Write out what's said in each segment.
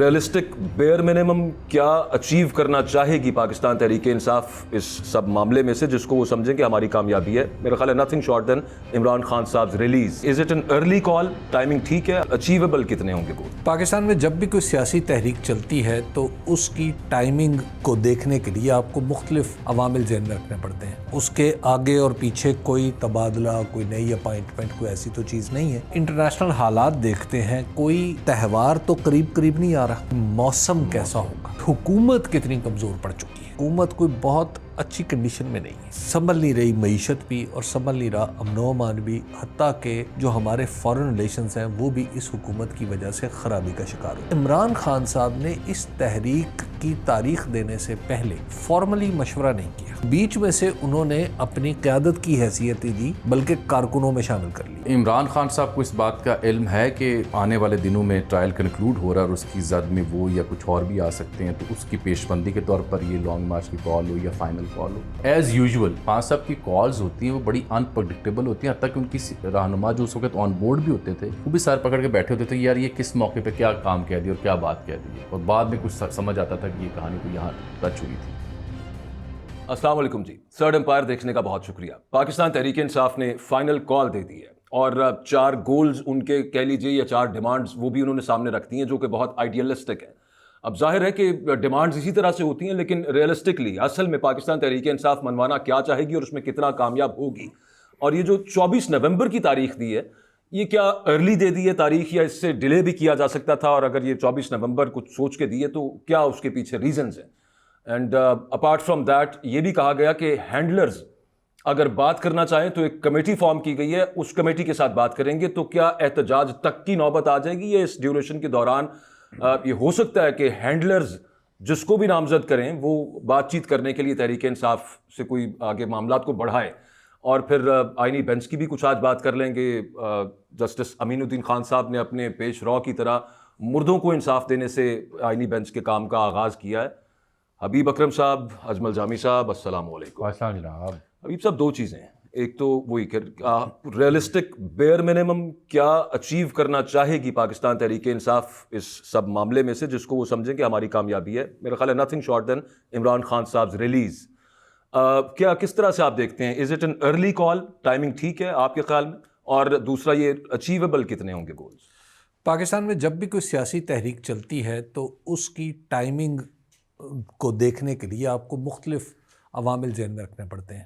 Realistic bare minimum کیا achieve کرنا چاہے گی پاکستان تحریک انصاف اس سب معاملے میں سے جس کو وہ سمجھیں کہ ہماری کامیابی ہے؟ میرا خیال ہے نتھنگ شارٹ دین عمران خان صاحب release. Is it an early call? Timing ٹھیک ہے؟ اچیویبل کتنے ہوں گے گول؟ پاکستان میں جب بھی کوئی سیاسی تحریک چلتی ہے تو اس کی ٹائمنگ کو دیکھنے کے لیے آپ کو مختلف عوامل ذہن میں رکھنے پڑتے ہیں. اس کے آگے اور پیچھے کوئی تبادلہ، کوئی نئی اپائنٹمنٹ، کوئی ایسی تو چیز نہیں ہے. انٹرنیشنل حالات دیکھتے ہیں، کوئی تہوار تو قریب نہیں آ رہا، موسم کیسا ہوگا، حکومت کتنی کمزور پڑ چکی ہے، حکومت کوئی بہت اچھی کنڈیشن میں نہیں ہے، سنبھل نہیں رہی معیشت بھی اور سنبھل نہیں رہا امن و امان بھی، حتیٰ کہ جو ہمارے فارن ریلیشنز ہیں وہ بھی اس حکومت کی وجہ سے خرابی کا شکار ہوئے. عمران خان صاحب نے اس تحریک کی تاریخ دینے سے پہلے فارملی مشورہ نہیں کیا. بیچ میں سے انہوں نے اپنی قیادت کی حیثیت ہی دی بلکہ کارکنوں میں شامل کر لی. عمران خان صاحب کو اس بات کا علم ہے کہ آنے والے دنوں میں ٹرائل کنکلوڈ ہو رہا ہے اور اس کی زد میں وہ یا کچھ اور بھی آ سکتے ہیں، تو اس کی پیش بندی کے طور پر یہ لانگ مارچ کی کال ہو یا فائنل کال ہو، ایز یوزول خان صاحب کی کالز ہوتی ہیں وہ بڑی انپریڈکٹیبل ہوتی ہیں. حتیٰ کہ ان کی رہنما جو اس وقت آن بورڈ بھی ہوتے تھے وہ بھی سر پکڑ کے بیٹھے ہوتے تھے یار یہ کس موقع پہ کیا کام کہہ دیا اور کیا بات کہہ دی، اور بعد میں کچھ سمجھ آتا تھا کہ یہ کہانی کو یہاں ٹچ ہوئی تھی. السلام علیکم جی. تھرڈ امپائر دیکھنے کا بہت شکریہ. پاکستان تحریک انصاف نے فائنل کال دے دی ہے اور 4 گولز ان کے کہہ لیجیے یا 4 ڈیمانڈز وہ بھی انہوں نے سامنے رکھ دی ہیں جو کہ بہت آئیڈیلسٹک ہیں. اب ظاہر ہے کہ ڈیمانڈز اسی طرح سے ہوتی ہیں لیکن ریئلسٹکلی اصل میں پاکستان تحریک انصاف منوانا کیا چاہے گی اور اس میں کتنا کامیاب ہوگی. اور یہ جو 24 نومبر کی تاریخ دی ہے یہ کیا ارلی دے دی ہے تاریخ یا اس سے ڈیلے بھی کیا جا سکتا تھا، اور اگر یہ 24 نومبر کچھ سوچ کے دیے تو کیا اس کے پیچھے ریزنز ہیں؟ اینڈ اپارٹ فرام دیٹ یہ بھی کہا گیا کہ ہینڈلرز اگر بات کرنا چاہیں تو ایک کمیٹی فارم کی گئی ہے، اس کمیٹی کے ساتھ بات کریں گے. تو کیا احتجاج تک کی نوبت آ جائے گی یا اس ڈیوریشن کے دوران یہ ہو سکتا ہے کہ ہینڈلرز جس کو بھی نامزد کریں وہ بات چیت کرنے کے لیے تحریک انصاف سے کوئی آگے معاملات کو بڑھائے؟ اور پھر آئینی بینچ کی بھی کچھ آج بات کر لیں گے. جسٹس امین الدین خان صاحب نے اپنے پیش رو کی طرح مردوں کو انصاف دینے سے آئینی بینچ کے کام کا آغاز کیا ہے. حبیب اکرم صاحب، اجمل جامی صاحب، السلام علیکم. السلام جناب. حبیب صاحب، 2 چیزیں ہیں. ایک تو وہی کہ ریئلسٹک بیئر منیمم کیا اچیو کرنا چاہے گی پاکستان تحریک انصاف اس سب معاملے میں سے جس کو وہ سمجھیں کہ ہماری کامیابی ہے؟ میرا خیال ہے نتھنگ شارٹ دین عمران خان صاحب ریلیز. کیا کس طرح سے آپ دیکھتے ہیں؟ Is it an early call? Timing ٹھیک ہے آپ کے خیال میں؟ اور دوسرا یہ اچیویبل کتنے ہوں گے گولز؟ پاکستان میں جب بھی کوئی سیاسی تحریک چلتی ہے تو اس کی ٹائمنگ کو دیکھنے کے لیے آپ کو مختلف عوامل ذہن میں رکھنے پڑتے ہیں.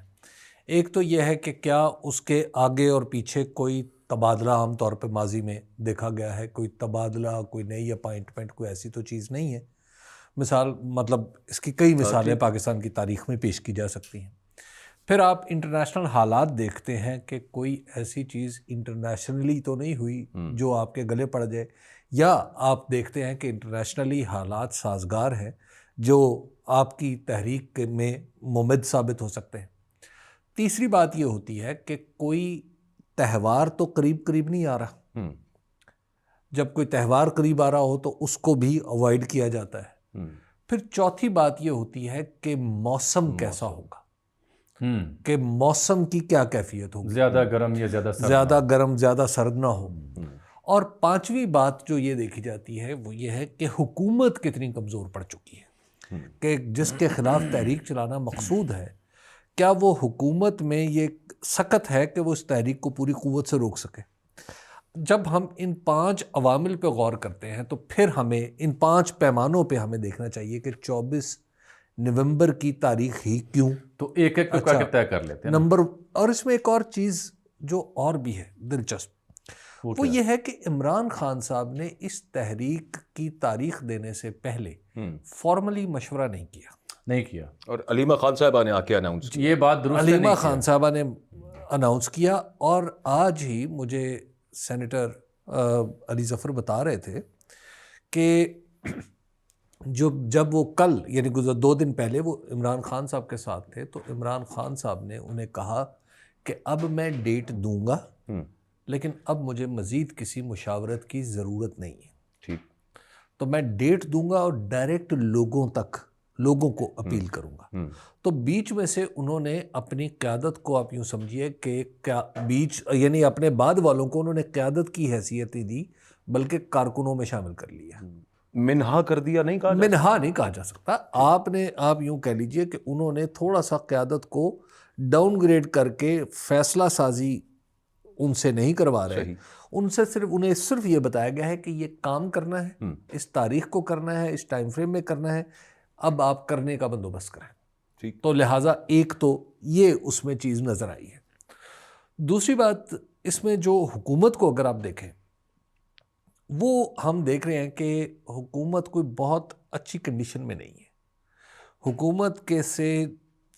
ایک تو یہ ہے کہ کیا اس کے آگے اور پیچھے کوئی تبادلہ عام طور پہ ماضی میں دیکھا گیا ہے، کوئی تبادلہ، کوئی نئی اپائنٹمنٹ، کوئی ایسی تو چیز نہیں ہے. مطلب اس کی کئی مثالیں پاکستان کی تاریخ میں پیش کی جا سکتی ہیں. پھر آپ انٹرنیشنل حالات دیکھتے ہیں کہ کوئی ایسی چیز انٹرنیشنلی تو نہیں ہوئی جو آپ کے گلے پڑ جائے، یا آپ دیکھتے ہیں کہ انٹرنیشنلی حالات سازگار ہیں جو آپ کی تحریک میں ممد ثابت ہو سکتے ہیں. تیسری بات یہ ہوتی ہے کہ کوئی تہوار تو قریب نہیں آ رہا. جب کوئی تہوار قریب آ رہا ہو تو اس کو بھی اوائڈ کیا جاتا ہے. پھر چوتھی بات یہ ہوتی ہے کہ موسم کیسا ہوگا، کہ موسم کی کیا کیفیت ہوگی، زیادہ گرم یا زیادہ گرم زیادہ سرد نہ ہو. اور پانچویں بات جو یہ دیکھی جاتی ہے وہ یہ ہے کہ حکومت کتنی کمزور پڑ چکی ہے، کہ جس کے خلاف تحریک چلانا مقصود ہے کیا وہ حکومت میں یہ سخت ہے کہ وہ اس تحریک کو پوری قوت سے روک سکے. جب ہم ان 5 عوامل پہ غور کرتے ہیں تو پھر ہمیں ان 5 پیمانوں پہ ہمیں دیکھنا چاہیے کہ 24 نومبر کی تاریخ ہی کیوں. تو ایک ایک کو طے کر لیتے ہیں نمبر. اور اس میں ایک اور چیز جو اور بھی ہے دلچسپ، وہ یہ ہے کہ عمران خان صاحب نے اس تحریک کی تاریخ دینے سے پہلے فارملی مشورہ نہیں کیا. اور علیمہ خان صاحبہ نے آ کے اناؤنس کیا. یہ بات درست ہے. علیمہ خان صاحبہ نے اناؤنس کیا. اور آج ہی مجھے سینیٹر علی ظفر بتا رہے تھے کہ جب وہ کل یعنی گزر 2 دن پہلے وہ عمران خان صاحب کے ساتھ تھے تو عمران خان صاحب نے انہیں کہا کہ اب میں ڈیٹ دوں گا لیکن اب مجھے مزید کسی مشاورت کی ضرورت نہیں ہے. ٹھیک. تو میں ڈیٹ دوں گا اور ڈائریکٹ لوگوں کو اپیل کروں گا. تو بیچ میں سے انہوں نے اپنی قیادت کو آپ یوں سمجھیے کہ یعنی اپنے بعد والوں کو انہوں نے قیادت کی حیثیت ہی دی بلکہ کارکنوں میں شامل کر لیا. منہا کر دیا نہیں کہا منہا نہیں کہا جا سکتا. آپ یوں کہہ لیجئے کہ انہوں نے تھوڑا سا قیادت کو ڈاؤن گریڈ کر کے فیصلہ سازی ان سے نہیں کروا رہے. ان سے صرف یہ بتایا گیا ہے کہ یہ کام کرنا ہے, اس تاریخ کو کرنا ہے, اس ٹائم فریم میں کرنا ہے, اب آپ کرنے کا بندوبست کریں. تو لہٰذا ایک تو یہ اس میں چیز نظر آئی ہے. دوسری بات اس میں جو حکومت کو اگر آپ دیکھیں, وہ ہم دیکھ رہے ہیں کہ حکومت کوئی بہت اچھی کنڈیشن میں نہیں ہے. حکومت کے سے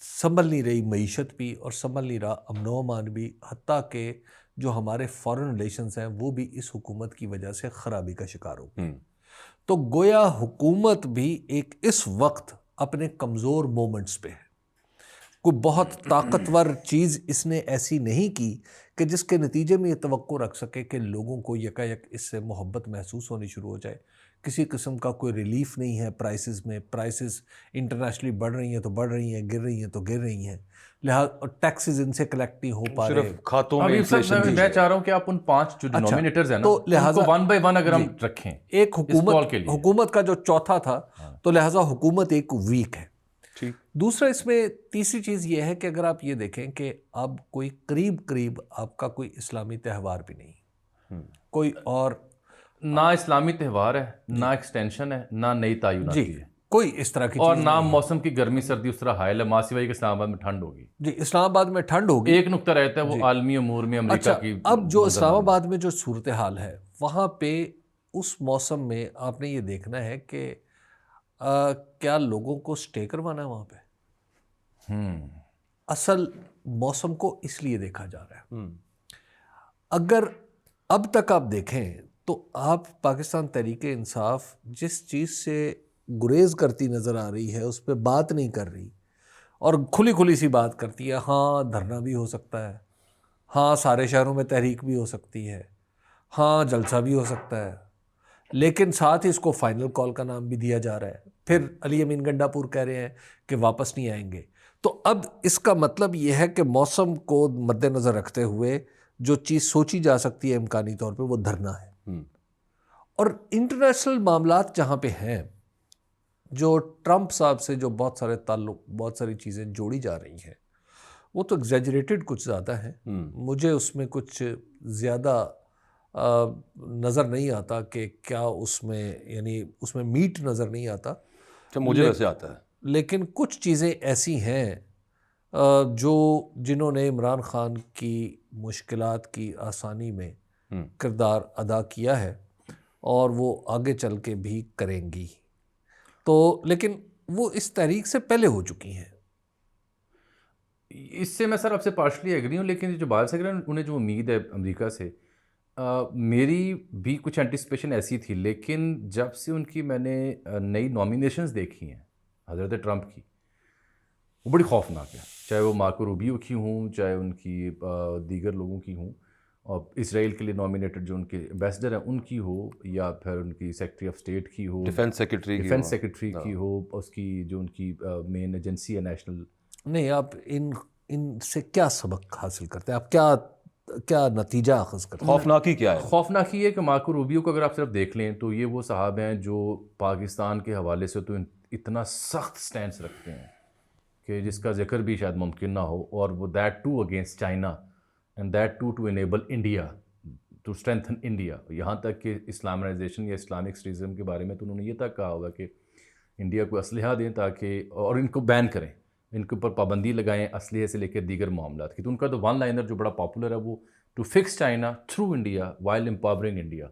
سنبھل نہیں رہی معیشت بھی اور سنبھل نہیں رہا امن و امان بھی, حتیٰ کہ جو ہمارے فارن ریلیشنز ہیں وہ بھی اس حکومت کی وجہ سے خرابی کا شکار ہو گئے. تو گویا حکومت بھی ایک اس وقت اپنے کمزور مومنٹس پہ ہے. کوئی بہت طاقتور چیز اس نے ایسی نہیں کی کہ جس کے نتیجے میں یہ توقع رکھ سکے کہ لوگوں کو یکایک اس سے محبت محسوس ہونی شروع ہو جائے. کسی قسم کا کوئی ریلیف نہیں ہے پرائسز میں. پرائسز انٹرنیشنلی بڑھ رہی ہیں تو بڑھ رہی ہیں, گر رہی ہیں تو گر رہی ہیں, لہٰذا ٹیکسز ان سے کلیکٹ نہیں ہو پا رہے. کھاتوں میں میں چاہ رہا ہوں کہ آپ ان 5 جو ڈینومینیٹرز ہیں نا, تو لہٰذا ون بائی ون اگر ہم رکھیں, ایک حکومت کا جو چوتھا تھا, تو لہٰذا حکومت ایک ویک ہے. دوسرا اس میں تیسری چیز یہ ہے کہ اگر آپ یہ دیکھیں کہ اب کوئی قریب آپ کا کوئی اسلامی تہوار بھی نہیں, کوئی اور نہ اسلامی تہوار ہے, نہ ایکسٹینشن ہے, نہ نئی تعیناتی ہے, کوئی اس طرح کی اور نہ موسم کی گرمی سردی اس طرح حائل ہے. ماسیوائی کے اسلام آباد میں ٹھنڈ ہوگی. جی, اسلام آباد میں ٹھنڈ ہوگی. ایک نقطہ رہتا ہے وہ عالمی امور میں امریکہ کی. اب جو اسلام آباد میں جو صورتحال ہے وہاں پہ اس موسم میں آپ نے یہ دیکھنا ہے کہ کیا لوگوں کو سٹے کروانا ہے وہاں پہ. اصل موسم کو اس لیے دیکھا جا رہا ہے. اگر اب تک آپ دیکھیں تو آپ پاکستان تحریک انصاف جس چیز سے گریز کرتی نظر آ رہی ہے اس پہ بات نہیں کر رہی, اور کھلی سی بات کرتی ہے. ہاں دھرنا بھی ہو سکتا ہے, ہاں سارے شہروں میں تحریک بھی ہو سکتی ہے, ہاں جلسہ بھی ہو سکتا ہے, لیکن ساتھ ہی اس کو فائنل کال کا نام بھی دیا جا رہا ہے. پھر علی امین گنڈا پور کہہ رہے ہیں کہ واپس نہیں آئیں گے. تو اب اس کا مطلب یہ ہے کہ موسم کو مد نظر رکھتے ہوئے جو چیز سوچی جا سکتی ہے امکانی طور پہ وہ دھرنا ہے. اور انٹرنیشنل معاملات جہاں پہ ہیں, جو ٹرمپ صاحب سے جو بہت سارے تعلق, بہت ساری چیزیں جوڑی جا رہی ہیں, وہ تو ایگزیجریٹڈ کچھ زیادہ ہیں. مجھے اس میں کچھ زیادہ نظر نہیں آتا کہ کیا اس میں, یعنی اس میں میٹ نظر نہیں آتا. مجھے ویسے آتا ہے. لیکن کچھ چیزیں ایسی ہیں جنہوں نے عمران خان کی مشکلات کی آسانی میں کردار ادا کیا ہے, اور وہ آگے چل کے بھی کریں گی. تو لیکن وہ اس تحریک سے پہلے ہو چکی ہیں. اس سے میں سر آپ سے پارشلی ایگری ہوں, لیکن جو بال سیکرٹری انہیں جو امید ہے امریکہ سے, میری بھی کچھ اینٹیسپیشن ایسی تھی. لیکن جب سے ان کی میں نے نئی نامینیشنز دیکھی ہیں حضرت ٹرمپ کی, وہ بڑی خوفناک ہے. چاہے وہ مارکو روبیو کی ہوں, چاہے ان کی دیگر لوگوں کی ہوں, اور اسرائیل کے لیے نامینیٹڈ جو ان کے ایمبیسڈر ہیں ان کی ہو, یا پھر ان کی سیکرٹری آف اسٹیٹ کی ہو, ڈیفینس سیکرٹری کی ہو, اس کی جو ان کی مین ایجنسی ہے نیشنل. نہیں, آپ ان سے کیا سبق حاصل کرتے ہیں, آپ کیا نتیجہ اخذ کرتے ہیں؟ خوفناکی کیا ہے؟ خوفناکی ہے کہ مارکو روبیو کو اگر آپ صرف دیکھ لیں تو یہ وہ صاحب ہیں جو پاکستان کے حوالے سے تو اتنا سخت سٹینس رکھتے ہیں کہ جس کا ذکر بھی شاید ممکن نہ ہو, اور وہ that to against China and that to enable India, to strengthen India. یہاں تک کہ اسلامائزیشن یا اسلامک ایکسٹریزم کے بارے میں تو انہوں نے یہ تک کہا ہوگا کہ انڈیا کو اسلحہ دیں تاکہ, اور ان کو بین کریں, ان کے اوپر پابندی لگائیں اسلحے سے لے کے دیگر معاملات کی. تو ان کا تو ون لائنر جو بڑا پاپولر ہے وہ to fix China through India while empowering India,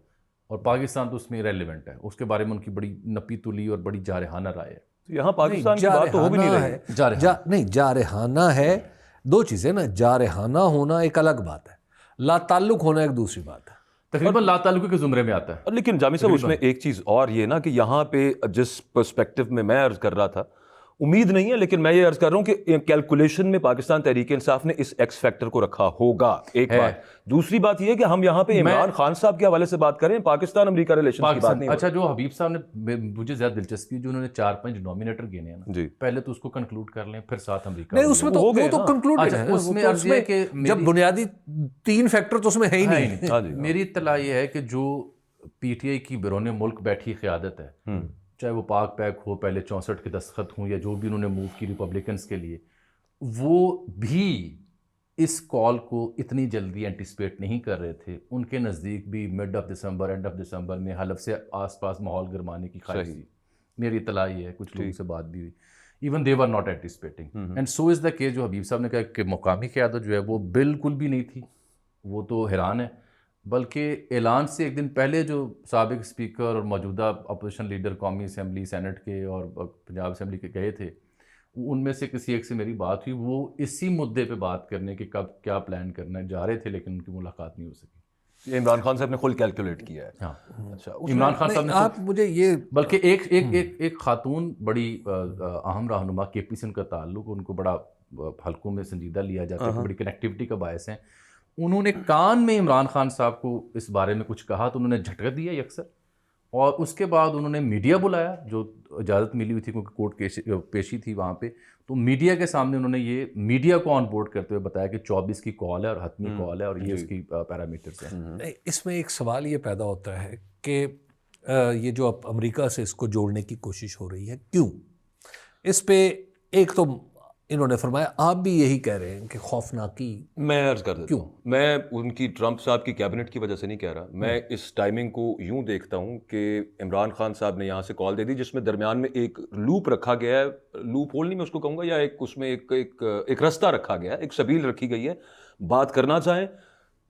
اور پاکستان تو اس میں ریلیونٹ ہے. اس کے بارے میں ان کی بڑی نپی تلی اور بڑی جارحانہ رائے ہے. یہاں پاکستان کی بات تو ہو بھی نہیں رہی. نہیں, جارحانہ ہے. دو چیزیں نا, جارحانہ ہونا ایک الگ بات ہے, لا تعلق ہونا ایک دوسری بات ہے. تقریباً لا تعلقی کے زمرے میں آتا ہے. لیکن جامی صاحب اس میں ایک چیز اور یہ نا کہ یہاں پہ جس پرسپیکٹو میں عرض کر رہا تھا, امید نہیں ہے لیکن میں یہ عرض کر رہا ہوں کہ کیلکولیشن میں پاکستان تحریک انصاف نے اس ایکس فیکٹر کو رکھا ہوگا. ایک بات. دوسری بات یہ ہے کہ ہم یہاں پہ عمران خان صاحب کے حوالے سے بات کریں, پاکستان امریکہ ریلیشن کی بات نہیں. اچھا, جو حبیب صاحب نے مجھے زیادہ دلچسپی جو انہوں نے 4-5 نامینیٹر گینے ہیں نا, پہلے تو اس کو کنکلوڈ کر لیں, پھر ساتھ امریکہ. نہیں, اس میں تو وہ تو کنکلوڈ ہے. اس میں عرض یہ کہ جب بنیادی 3 فیکٹر تو اس میں ہے ہی نہیں. میری اطلاع یہ ہے کہ جو پی ٹی آئی کی بیرون ملک بیٹھی قیادت ہے، چاہے وہ پاک پیک ہو، پہلے 64 کے دستخط ہوں، یا جو بھی انہوں نے موو کی ریپبلکنس کے لیے، وہ بھی اس کال کو اتنی جلدی اینٹیسپیٹ نہیں کر رہے تھے. ان کے نزدیک بھی mid of December, and of دسمبر میں حلف سے آس پاس ماحول گرمانے کی خواہش تھی. میری اطلاع یہ ہے، کچھ لوگوں سے بات بھی ہوئی، even they were not anticipating. And so is the case. جو حبیب صاحب نے کہا کہ مقامی قیادت جو ہے وہ بالکل بھی نہیں تھی، وہ تو حیران ہے. بلکہ اعلان سے ایک دن پہلے جو سابق اسپیکر اور موجودہ اپوزیشن لیڈر قومی اسمبلی سینٹ کے اور پنجاب اسمبلی کے گئے تھے، ان میں سے کسی ایک سے میری بات ہوئی، وہ اسی مدعے پہ بات کرنے کہ کب کیا پلان کرنا ہے جا رہے تھے، لیکن ان کی ملاقات نہیں ہو سکی. یہ عمران خان صاحب نے خود کیلکولیٹ کیا ہے. ہاں، اچھا، عمران خان صاحب نے آپ مجھے یہ، بلکہ ایک خاتون بڑی اہم رہنما کے پی سے ان کا تعلق، ان کو بڑا حلقوں میں سنجیدہ لیا جاتا ہے، بڑی کنیکٹیوٹی کا باعث ہیں. انہوں نے کان میں عمران خان صاحب کو اس بارے میں کچھ کہا تو انہوں نے جھٹکا دیا یکسر، اور اس کے بعد انہوں نے میڈیا بلایا، جو اجازت ملی ہوئی تھی کیونکہ کورٹ پیشی تھی وہاں پہ. تو میڈیا کے سامنے انہوں نے یہ میڈیا کو آن بورڈ کرتے ہوئے بتایا کہ 24 کی کال ہے اور حتمی کال ہے، اور یہ اس کی پیرامیٹرز ہیں. اس میں ایک سوال یہ پیدا ہوتا ہے کہ یہ جو اب امریکہ سے اس کو جوڑنے کی کوشش ہو رہی ہے، کیوں؟ اس پہ ایک تو انہوں نے فرمایا، آپ بھی یہی کہہ رہے ہیں کہ خوفناکی. میں عرض کر دیتا ہوں، میں ان کی ٹرمپ صاحب کی کیبنٹ کی وجہ سے نہیں کہہ رہا، میں اس ٹائمنگ کو یوں دیکھتا ہوں کہ عمران خان صاحب نے یہاں سے کال دے دی، جس میں درمیان میں ایک لوپ رکھا گیا ہے، لوپ ہول نہیں میں اس کو کہوں گا، یا ایک اس میں ایک رستہ رکھا گیا ہے، ایک سبیل رکھی گئی ہے. بات کرنا چاہیں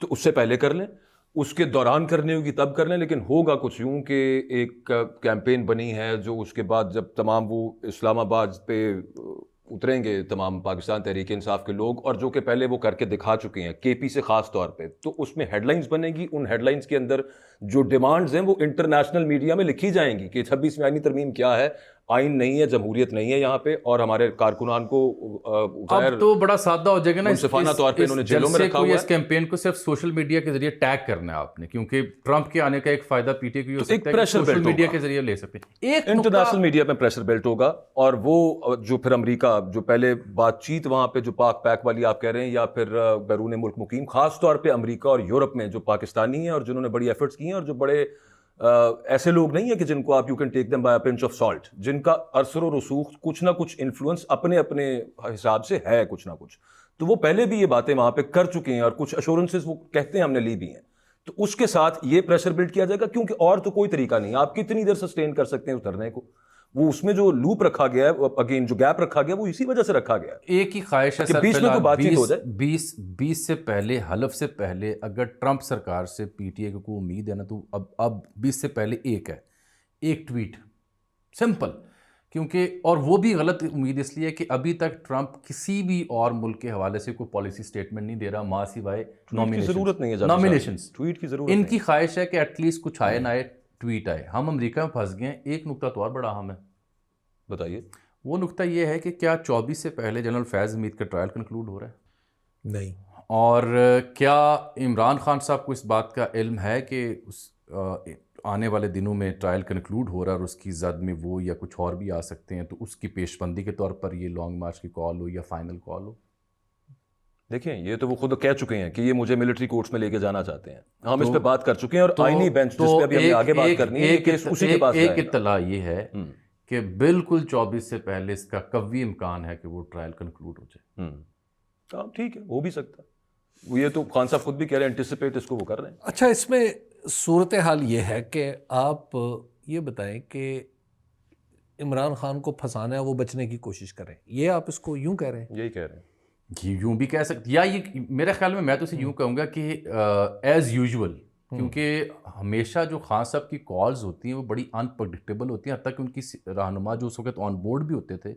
تو اس سے پہلے کر لیں، اس کے دوران کرنی ہوگی تب کر لیں، لیکن ہوگا کچھ یوں کہ ایک کیمپین بنی ہے جو اس کے بعد جب تمام وہ اسلام آباد پہ اتریں گے تمام پاکستان تحریک انصاف کے لوگ، اور جو کہ پہلے وہ کر کے دکھا چکے ہیں کے پی سے خاص طور پہ، تو اس میں ہیڈ لائنز بنے گی. ان ہیڈ لائنز کے اندر جو ڈیمانڈز ہیں وہ انٹرنیشنل میڈیا میں لکھی جائیں گی کہ 26ویں آئینی ترمیم کیا ہے، آئین نہیں ہے، جمہوریت نہیں ہے یہاں پہ، اور ہمارے کارکنان کو اب تو بڑا سادہ ہو جائے گا نا، منصفانہ طور پہ انہوں نے جیلوں میں رکھا ہوا ہے. اس کیمپین کو صرف سوشل میڈیا کے ذریعے ٹیگ کرنا ہے آپ نے، کیونکہ ٹرمپ کے آنے کا ایک فائدہ پی ٹی آئی کو یہ ہو سکتا ہے کہ سوشل میڈیا کے ذریعے لے سکتے ہیں. ایک انٹرنیشنل میڈیا پہ پریشر بلٹ ہوگا، اور وہ جو پھر امریکہ جو پہلے بات چیت وہاں پہ جو پاک پیک والی آپ کہہ رہے ہیں، یا پھر بیرون ملک مقیم، خاص طور پہ امریکہ اور یورپ میں جو پاکستانی ہیں اور جنہوں نے بڑی ایفرٹس کی ہیں، اور جو بڑے ایسے لوگ نہیں ہیں کہ جن کو آپ you can take them by pinch of salt, جن کا اثر و رسوخ کچھ نہ کچھ انفلوئنس اپنے اپنے حساب سے ہے کچھ نہ کچھ، تو وہ پہلے بھی یہ باتیں وہاں پہ کر چکے ہیں، اور کچھ ایشورنسز وہ کہتے ہیں ہم نے لی بھی ہیں. تو اس کے ساتھ یہ پریشر بلڈ کیا جائے گا، کیونکہ اور تو کوئی طریقہ نہیں. آپ کتنی دیر سسٹین کر سکتے ہیں اس دھرنے کو؟ وہ اس میں جو لوپ رکھا گیا ہے، اگین جو گیپ رکھا گیا، وہ اسی وجہ سے رکھا گیا ہے. ایک ہی خواہش ہے کہ بیچ میں کوئی بات چیت ہو جائے. 20 سے پہلے، حلف سے پہلے اگر ٹرمپ سرکار سے پی ٹی آئی کو امید ہے نا، تو اب 20 سے پہلے ایک ٹویٹ سمپل. کیونکہ اور وہ بھی غلط امید اس لیے کہ ابھی تک ٹرمپ کسی بھی اور ملک کے حوالے سے کوئی پالیسی سٹیٹمنٹ نہیں دے رہا، ماں سوائے ضرورت نہیں ہے نامینیشنز. ٹویٹ کی ضرورت ان کی خواہش ہے کہ ایٹ لیسٹ کچھ آئے نہ آئے ٹویٹ آئے. ہم امریکہ میں پھنس گئے ہیں. ایک نقطہ تو اور بڑا اہم ہے، بتائیے. وہ نقطہ یہ ہے کہ کیا 24 سے پہلے جنرل فیض حمید کا ٹرائل کنکلوڈ ہو رہا ہے؟ نہیں. اور کیا عمران خان صاحب کو اس بات کا علم ہے کہ آنے والے دنوں میں ٹرائل کنکلوڈ ہو رہا ہے اور اس کی زد میں وہ یا کچھ اور بھی آ سکتے ہیں، تو اس کی پیش بندی کے طور پر یہ لانگ مارچ کی کال ہو یا فائنل کال ہو؟ دیکھیں، یہ تو وہ خود کہہ چکے ہیں کہ یہ مجھے ملٹری کورٹس میں لے کے جانا چاہتے ہیں. ہم اس پہ بات کر چکے ہیں، اور آئینی بینچ جس پہ ابھی ہمیں آگے بات کرنی ہے، کیس اسی کے پاس ایک اطلاع یہ ہے کہ بالکل 24 سے پہلے اس کا قوی امکان ہے کہ وہ ٹرائل کنکلوڈ ہو جائے. ہاں ٹھیک ہے، ہو بھی سکتا ہے. وہ یہ تو خان صاحب خود بھی کہہ رہے ہیں انٹیسپیٹ اس کو وہ کر رہے ہیں. اچھا، اس میں صورتحال یہ ہے کہ آپ یہ بتائیں کہ عمران خان کو پھنسانا ہے، وہ بچنے کی کوشش کریں، یہ آپ اس کو یوں کہہ رہے ہیں؟ یہی کہہ رہے ہیں. یوں بھی کہہ سکتے، یا یہ میرے خیال میں تو اسے یوں کہوں گا کہ ایز یوزول، کیونکہ ہمیشہ جو خان صاحب کی کالز ہوتی ہیں وہ بڑی انپریڈکٹیبل ہوتی ہیں. حتیٰ کہ ان کی رہنما جو اس وقت آن بورڈ بھی ہوتے تھے،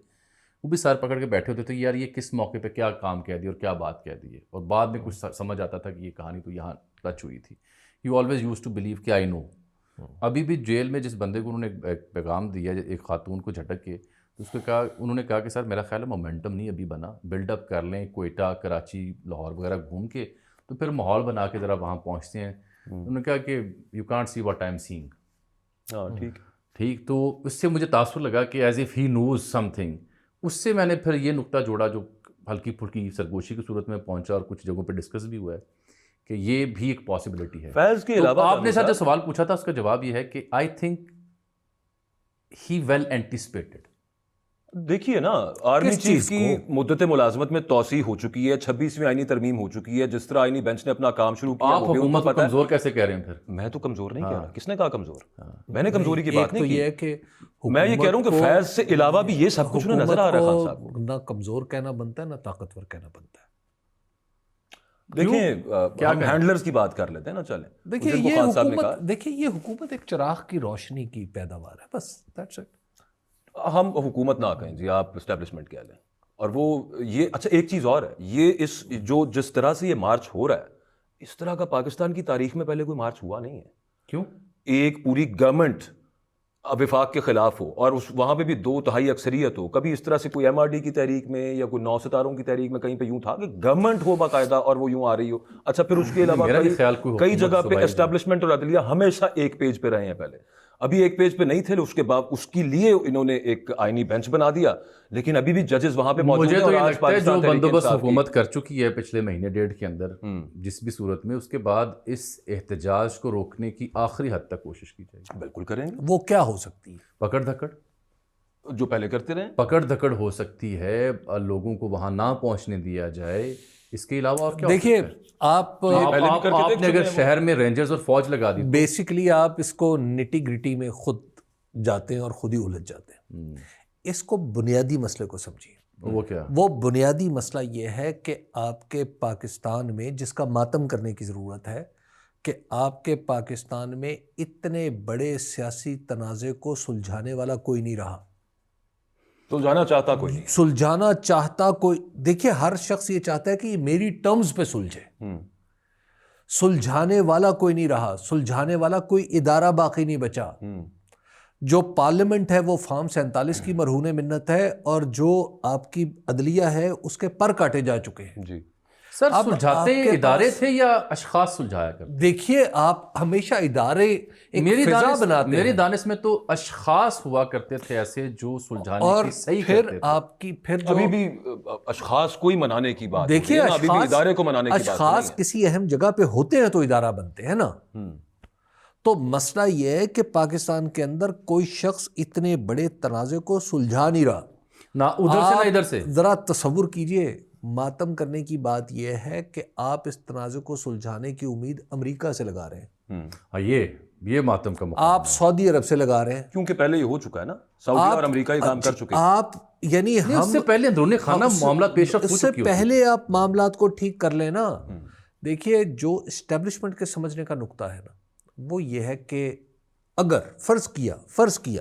وہ بھی سر پکڑ کے بیٹھے ہوتے تھے، یار یہ کس موقع پہ کیا کام کہہ دیا اور کیا بات کہہ دی ہے، اور بعد میں کچھ سمجھ آتا تھا کہ یہ کہانی تو یہاں ٹچ ہوئی تھی. You always use to believe کہ آئی نو. ابھی بھی جیل میں جس بندے کو انہوں نے ایک پیغام دیا ایک خاتون کو جھٹک کے، تو اس کو کہا، انہوں نے کہا کہ سر میرا خیال ہے مومنٹم نہیں ابھی بنا، بلڈ اپ کر لیں، کوئٹہ، کراچی، لاہور وغیرہ گھوم کے تو پھر ماحول بنا کے ذرا وہاں پہنچتے ہیں. انہوں نے کہا کہ you can't see what I am saying. ہاں ٹھیک. تو اس سے مجھے تاثر لگا کہ ایز اف ہی نوز سم تھنگ. اس سے میں نے پھر یہ نقطہ جوڑا جو ہلکی پھلکی سرگوشی کی صورت میں پہنچا اور کچھ جگہوں پہ ڈسکس بھی ہوا ہے کہ یہ بھی ایک پاسبلٹی ہے. فیض کے علاوہ آپ نے ساتھ جو سوال پوچھا تھا اس کا جواب یہ ہے کہ I think he well anticipated. دیکھیے نا، آرمی چیف کی مدت ملازمت میں توسیع ہو چکی ہے، 26ویں آئینی ترمیم ہو چکی ہے، جس طرح آئینی بینچ نے اپنا کام شروع کیا. آپ حکومت کو کمزور کیسے کہہ رہے ہیں پھر؟ میں تو کمزور نہیں کہہ رہا. کس نے کہا کمزور؟ میں نے کمزوری کی بات نہیں کی. یہ ہے کہ میں یہ کہہ رہا ہوں کہ فیض سے علاوہ بھی یہ سب کچھ نظر آ رہا ہے خان صاحب کو. نہ کمزور کہنا بنتا ہے نہ طاقتور کہنا بنتا ہے. دیکھیں ہم ہینڈلرز کی بات کر لیتے ہیں نا. چلیں دیکھیے یہ حکومت ایک چراغ کی روشنی کی پیداوار ہے، بس دیٹس اٹ. ہم حکومت نہ کہیں جی، آپ اسٹیبلشمنٹ کہہ لیں. اور وہ یہ اچھا ایک چیز اور ہے، یہ جس طرح سے یہ مارچ ہو رہا ہے، اس طرح کا پاکستان کی تاریخ میں پہلے کوئی مارچ ہوا نہیں ہے. کیوں؟ ایک پوری گورنمنٹ وفاق کے خلاف ہو اور وہاں پہ بھی 2/3 اکثریت ہو. کبھی اس طرح سے کوئی MRD کی تحریک میں یا کوئی 9 ستاروں کی تحریک میں کہیں پہ یوں تھا کہ گورنمنٹ ہو باقاعدہ اور وہ یوں آ رہی ہو. اچھا پھر اس کے علاوہ کئی جگہ پہ اسٹیبلشمنٹ اور عدلیہ ہمیشہ ایک پیج پہ رہے ہیں. پہلے ابھی ایک پیج پہ نہیں تھے، اس کے بعد اس کے لیے انہوں نے ایک آئینی بینچ بنا دیا، لیکن ابھی بھی ججز وہاں پہ موجود ہیں. مجھے تو یہ لگتا ہے جو بندوبست حکومت کر چکی ہے پچھلے مہینے ڈیڑھ کے اندر جس بھی صورت میں، اس کے بعد اس احتجاج کو روکنے کی آخری حد تک کوشش کی جائے گی. بالکل کریں گے. وہ کیا ہو سکتی ہے؟ پکڑ دھکڑ جو پہلے کرتے رہے. پکڑ دھکڑ ہو سکتی ہے، لوگوں کو وہاں نہ پہنچنے دیا جائے. اس کے علاوہ اور کیا؟ دیکھیے آپ نے اگر شہر میں رینجرز اور فوج لگا دی، بیسیکلی آپ اس کو نٹی گریٹی میں خود جاتے ہیں اور خود ہی الجھ جاتے ہیں. اس کو بنیادی مسئلے کو سمجھیے. وہ کیا؟ وہ بنیادی مسئلہ یہ ہے کہ آپ کے پاکستان میں، جس کا ماتم کرنے کی ضرورت ہے، کہ آپ کے پاکستان میں اتنے بڑے سیاسی تنازع کو سلجھانے والا کوئی نہیں رہا. سلجھانا چاہتا کوئی نہیں. سلجھانا چاہتا کوئی، دیکھیے ہر شخص یہ چاہتا ہے کہ یہ میری ٹرمز پہ سلجھے. سلجھانے والا کوئی نہیں رہا. سلجھانے والا کوئی ادارہ باقی نہیں بچا. جو پارلیمنٹ ہے وہ فارم 47 کی مرہون منت ہے، اور جو آپ کی عدلیہ ہے اس کے پر کاٹے جا چکے ہیں. جی سر، سلجھاتے ادارے تھے یا اشخاص سلجھایا کرتے؟ دیکھیے آپ ہمیشہ ادارے ایک فضا بناتے ہیں. میری دانش میں تو اشخاص ہوا کرتے تھے ایسے جو سلجھانے کی صحیح پھر کرتے تھے. آپ کی پھر ابھی بھی اشخاص کوئی منانے کی بات دیکھیے، ابھی بھی ادارے کو منانے کی بات اشخاص کسی اہم جگہ پہ ہوتے ہیں تو ادارہ بنتے ہیں نا. تو مسئلہ یہ ہے کہ پاکستان کے اندر کوئی شخص اتنے بڑے تنازع کو سلجھا نہیں رہا، نہ ادھر سے نہ ادھر سے. ذرا تصور کیجئے، ماتم کرنے کی بات یہ ہے کہ آپ اس تنازع کو سلجھانے کی امید امریکہ سے لگا رہے ہیں. یہ ماتم کا مقام آپ سعودی عرب سے لگا رہے ہیں، کیونکہ پہلے یہ ہو چکا ہے نا. سعودی اور امریکہ یہ کام کر چکے ہیں. آپ یعنی اس سے پہلے اندرونی خانہ معاملات پیش رفت ہو اس سے چکی پہلے آپ معاملات کو ٹھیک کر لیں نا. دیکھیے جو اسٹیبلشمنٹ کے سمجھنے کا نقطہ ہے نا، وہ یہ ہے کہ اگر فرض کیا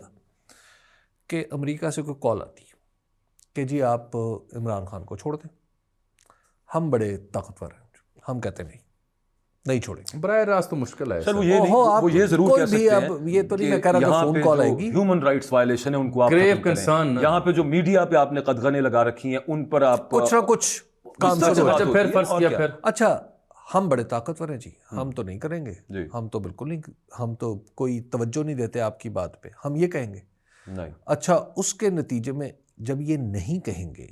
کہ امریکہ سے کوئی کال آتی ہے کہ جی آپ عمران خان کو چھوڑ دیں، ہم بڑے طاقتور ہیں، ہم کہتے نہیں چھوڑیں گے. براہ راست تو مشکل ہے سر. وہ یہ ضرور کہہ سکتے ہیں، یہ تو نہیں میں کہہ رہا کہ فون کال آئے گی. ہیومن رائٹس وائلیشن ہے، ان کو آپ گریو ختم کریں. کنسرن. یہاں پہ جو میڈیا پہ آپ نے قدغنیں لگا رکھی ہیں ان پر آپ کچھ نہ کچھ کام سے بات اچھا پھر ہوتی ہے. فرض کیا پھر اچھا ہم بڑے طاقتور ہیں جی، ہم تو نہیں کریں گے. ہم تو بالکل نہیں، ہم تو کوئی توجہ نہیں دیتے آپ کی بات پہ، ہم یہ کہیں گے نہیں. اچھا اس کے نتیجے میں جب یہ نہیں کہیں گے،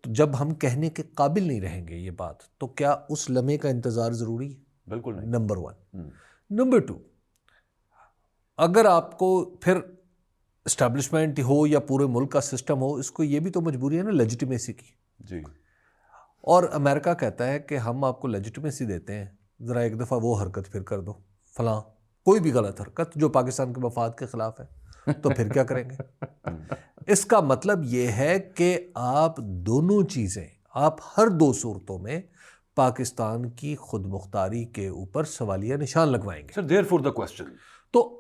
تو جب ہم کہنے کے قابل نہیں رہیں گے یہ بات، تو کیا اس لمحے کا انتظار ضروری ہے؟ بالکل نہیں. نمبر 1. نمبر 2، اگر آپ کو پھر اسٹیبلشمنٹ ہو یا پورے ملک کا سسٹم ہو، اس کو یہ بھی تو مجبوری ہے نا لیجیٹیمیسی کی. جی. اور امریکہ کہتا ہے کہ ہم آپ کو لیجیٹیمیسی دیتے ہیں، ذرا ایک دفعہ وہ حرکت پھر کر دو، فلاں کوئی بھی غلط حرکت جو پاکستان کے مفاد کے خلاف ہے، تو پھر کیا کریں گے؟ اس کا مطلب یہ ہے کہ آپ دونوں چیزیں، آپ ہر دو صورتوں میں پاکستان کی خود مختاری کے اوپر سوالیہ نشان لگوائیں گے. سر therefore the question. تو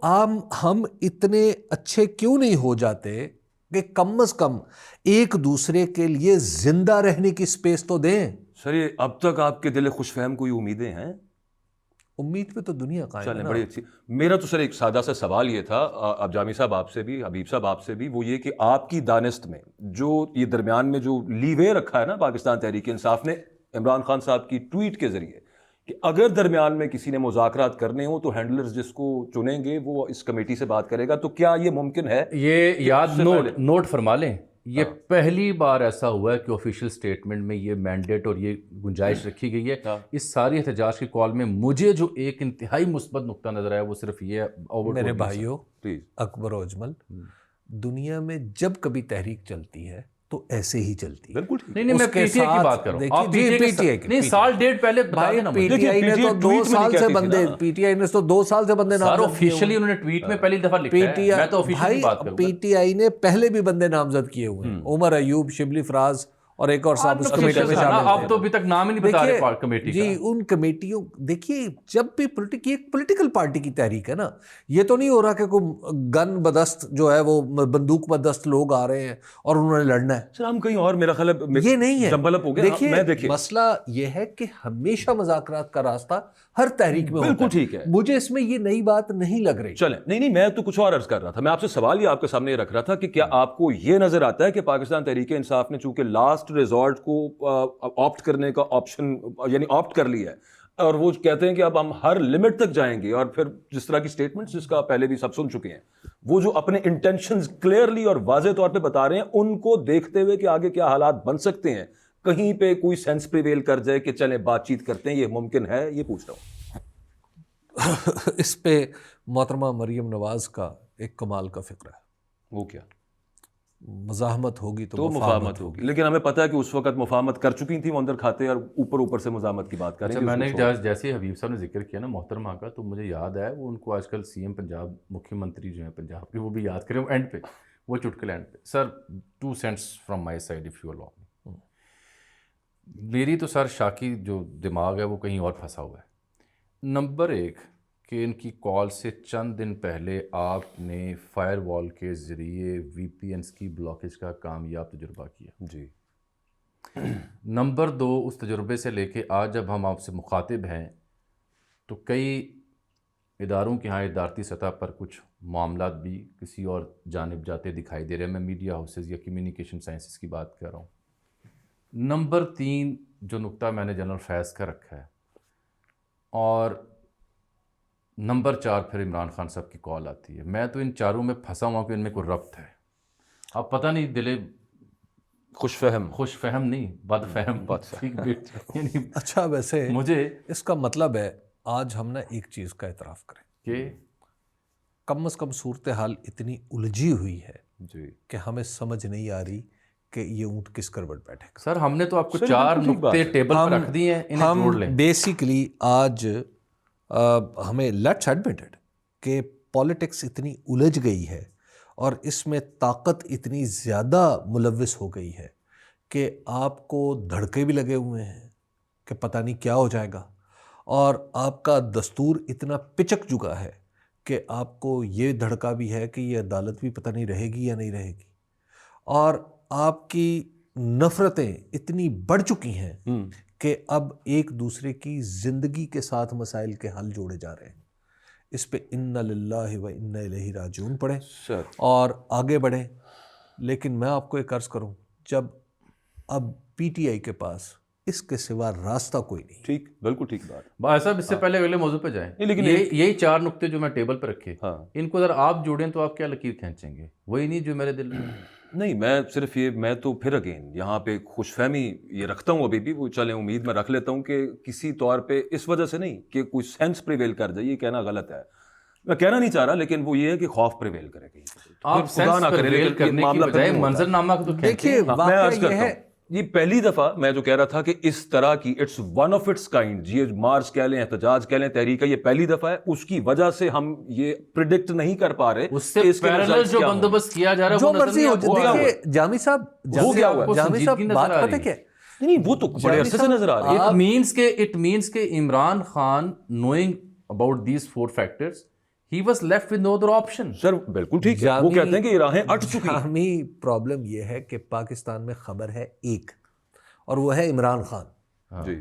ہم اتنے اچھے کیوں نہیں ہو جاتے کہ کم از کم ایک دوسرے کے لیے زندہ رہنے کی سپیس تو دیں. سر یہ اب تک آپ کے دل خوش فہم کوئی امیدیں ہیں؟ امید پہ تو دنیا قائم ہے چلیں نا. بڑی اچھی. میرا تو سر ایک سادہ سا سوال یہ تھا اب جامی صاحب آپ سے بھی، حبیب صاحب آپ سے بھی، وہ یہ کہ آپ کی دانست میں جو یہ درمیان میں جو لی وے رکھا ہے نا پاکستان تحریک انصاف نے عمران خان صاحب کی ٹویٹ کے ذریعے، کہ اگر درمیان میں کسی نے مذاکرات کرنے ہوں تو ہینڈلرز جس کو چنیں گے وہ اس کمیٹی سے بات کرے گا، تو کیا یہ ممکن ہے؟ یہ یاد نوٹ فرما لیں یہ پہلی بار ایسا ہوا ہے کہ آفیشیل سٹیٹمنٹ میں یہ مینڈیٹ اور یہ گنجائش رکھی گئی ہے. اس ساری احتجاج کی کال میں مجھے جو ایک انتہائی مثبت نقطہ نظر آیا وہ صرف یہ ہے. میرے بھائیوں، اکبر و اجمل، دنیا میں جب کبھی تحریک چلتی ہے تو ایسے ہی چلتی ہے. بالکل نہیں میں پی ٹی آئی کی بات کر رہا ہوں. نہیں سال ڈیٹ پہلے بتا دینا پی ٹی آئی نے تو 2 سال سے بندے، پی ٹی آئی نے تو 2 سال سے بندے سر آفیشلی انہوں نے ٹویٹ میں پہلی دفعہ لکھا ہے. میں تو آفیشلی بات کروں گا. پی ٹی آئی نے پہلے بھی بندے نامزد کیے ہوئے ہیں، عمر ایوب، شبلی فراز اور ایک اور صاحب اس کمیٹی میں شامل آپ تو ابھی تک نام ہی نہیں بتا رہے کمیٹی کا. جی ان کمیٹیوں، دیکھیے جب بھی ایک پولیٹیکل پارٹی کی تحریک ہے نا، یہ تو نہیں ہو رہا کہ کوئی گن بدست جو ہے وہ بندوق بدست لوگ آ رہے ہیں اور انہوں نے لڑنا ہے. سر ہم کہیں اور، میرا خیال ہے یہ نہیں ہے. ڈیولپ ہو گیا. دیکھیے مسئلہ یہ ہے کہ ہمیشہ مذاکرات کا راستہ ہر تحریک میں بالکل ٹھیک ہے. مجھے اس میں یہ نئی بات نہیں لگ رہی. چلیں نہیں میں تو کچھ اور عرض کر رہا تھا. میں آپ سے سوال یہ آپ کے سامنے رکھ رہا تھا کہ کیا آپ کو یہ نظر آتا ہے کہ پاکستان تحریک انصاف نے چونکہ لاسٹ ریزورٹ کو آپٹ کرنے کا آپشن یعنی آپٹ کر لیا ہے اور وہ کہتے ہیں کہ اب ہم ہر لمٹ تک جائیں گے، اور پھر جس طرح کی سٹیٹمنٹس جس کا پہلے بھی سب سن چکے ہیں، وہ جو اپنے انٹینشنز کلیئرلی اور واضح طور پہ بتا رہے ہیں، ان کو دیکھتے ہوئے کہ آگے کیا حالات بن سکتے ہیں، کہیں پہ کوئی سینس پریویل کر جائے کہ چلیں بات چیت کرتے ہیں، یہ ممکن ہے؟ یہ پوچھ رہا ہوں. اس پہ محترمہ مریم نواز کا ایک کمال کا فکر ہے. وہ کیا؟ مزاحمت ہوگی تو مفاہمت ہوگی، لیکن ہمیں پتہ ہے کہ اس وقت مفاہمت کر چکی تھیں وہ اندر کھاتے، اور اوپر سے مزاحمت کی بات کریں. میں نے جیسے حبیب صاحب نے ذکر کیا نا محترمہ کا، تو مجھے یاد ہے وہ ان کو آج کل سی ایم پنجاب، مکھی منتری جو ہیں پنجاب کے، وہ بھی یاد کریں اینڈ پہ وہ چٹکل اینڈ پہ. Sir 2 cents from my side if you allow me. میری تو سر شاکی جو دماغ ہے وہ کہیں اور پھنسا ہوا ہے. نمبر 1 کہ ان کی کال سے چند دن پہلے آپ نے فائر وال کے ذریعے وی پی اینس کی بلاکیج کا کامیاب تجربہ کیا. جی. نمبر 2 اس تجربے سے لے کے آج جب ہم آپ سے مخاطب ہیں تو کئی اداروں کے ہاں ادارتی سطح پر کچھ معاملات بھی کسی اور جانب جاتے دکھائی دے رہے ہیں. میں میڈیا ہاؤسز یا کمیونیکیشن سائنسز کی بات کر رہا ہوں. نمبر 3 جو نقطہ میں نے جنرل فیض کا رکھا ہے، اور نمبر 4 پھر عمران خان صاحب کی کال آتی ہے. میں تو ان چاروں میں پھنسا ہوا کہ ان میں کوئی ربط ہے. اب پتہ نہیں دل خوش فہم نہیں بد فہم. اچھا ویسے مجھے اس کا مطلب ہے آج ہم نے ایک چیز کا اعتراف کریں کہ کم از کم صورتحال اتنی الجھی ہوئی ہے جی کہ ہمیں سمجھ نہیں آ رہی کہ یہ اونٹ کس کروٹ بیٹھے گا. سر ہم نے تو آپ کو 4 نقطے ٹیبل پر رکھ دیے ہیں، انہیں جوڑ لیں. بیسیکلی آج ہمیں لیٹس ایڈمٹ اٹ کہ پالیٹکس اتنی الجھ گئی ہے اور اس میں طاقت اتنی زیادہ ملوث ہو گئی ہے کہ آپ کو دھڑکے بھی لگے ہوئے ہیں کہ پتہ نہیں کیا ہو جائے گا، اور آپ کا دستور اتنا پچک چکا ہے کہ آپ کو یہ دھڑکا بھی ہے کہ یہ عدالت بھی پتہ نہیں رہے گی یا نہیں رہے گی، اور آپ کی نفرتیں اتنی بڑھ چکی ہیں کہ اب ایک دوسرے کی زندگی کے ساتھ مسائل کے حل جوڑے جا رہے ہیں. اس پہ انا للہ و انا الیہ راجعون پڑھیں اور آگے بڑھیں. لیکن میں آپ کو ایک عرض کروں، جب اب پی ٹی آئی کے پاس اس کے سوا راستہ کوئی نہیں. ٹھیک، بالکل ٹھیک بات. بھائی صاحب اس سے پہلے اگلے موضوع پہ جائیں. لیکن یہی 4 نقطے جو میں ٹیبل پہ رکھے، ان کو اگر آپ جوڑیں تو آپ کیا لکیر کھینچیں گے؟ وہی نہیں جو میرے دل میں. نہیں میں صرف یہ، میں تو پھر اگین یہاں پہ خوش فہمی یہ رکھتا ہوں ابھی بھی، وہ چلیں امید میں رکھ لیتا ہوں کہ کسی طور پہ اس وجہ سے نہیں کہ کوئی سینس پریویل کر جائے، یہ کہنا غلط ہے، میں کہنا نہیں چاہ رہا، لیکن وہ یہ ہے کہ خوف پریویل کرے کہیں. آپ سینس پریویل کرنے کی بجائے منظرنامہ کو تو دیکھیے میں عرض کرتا ہوں یہ پہلی دفعہ میں جو کہہ رہا تھا کہ اس طرح کی it's one of its kind, یہ مارچ کہہ لیں، احتجاج کہہ لیں، تحریک ہے، یہ پہلی دفعہ ہے. اس کی وجہ سے ہم یہ پریڈکٹ نہیں کر پا رہے اس سے پیرالل جو بندوبست کیا جا رہا ہے جو مرضی ہو. دیکھیے جامی صاحب بات پتہ کیا ہے، نہیں وہ تو بڑے عرصے سے نظر آ رہی ہے. اٹ مینس کہ Imran Khan knowing about these 4 factors he was left with no other option. سر بالکل ٹھیک ہے، وہ کہتے ہیں کہ یہ راہیں اٹ چکی ہیں. جامی پرابلم یہ ہے کہ پاکستان میں خبر ہے ایک، اور وہ ہے عمران خان. جی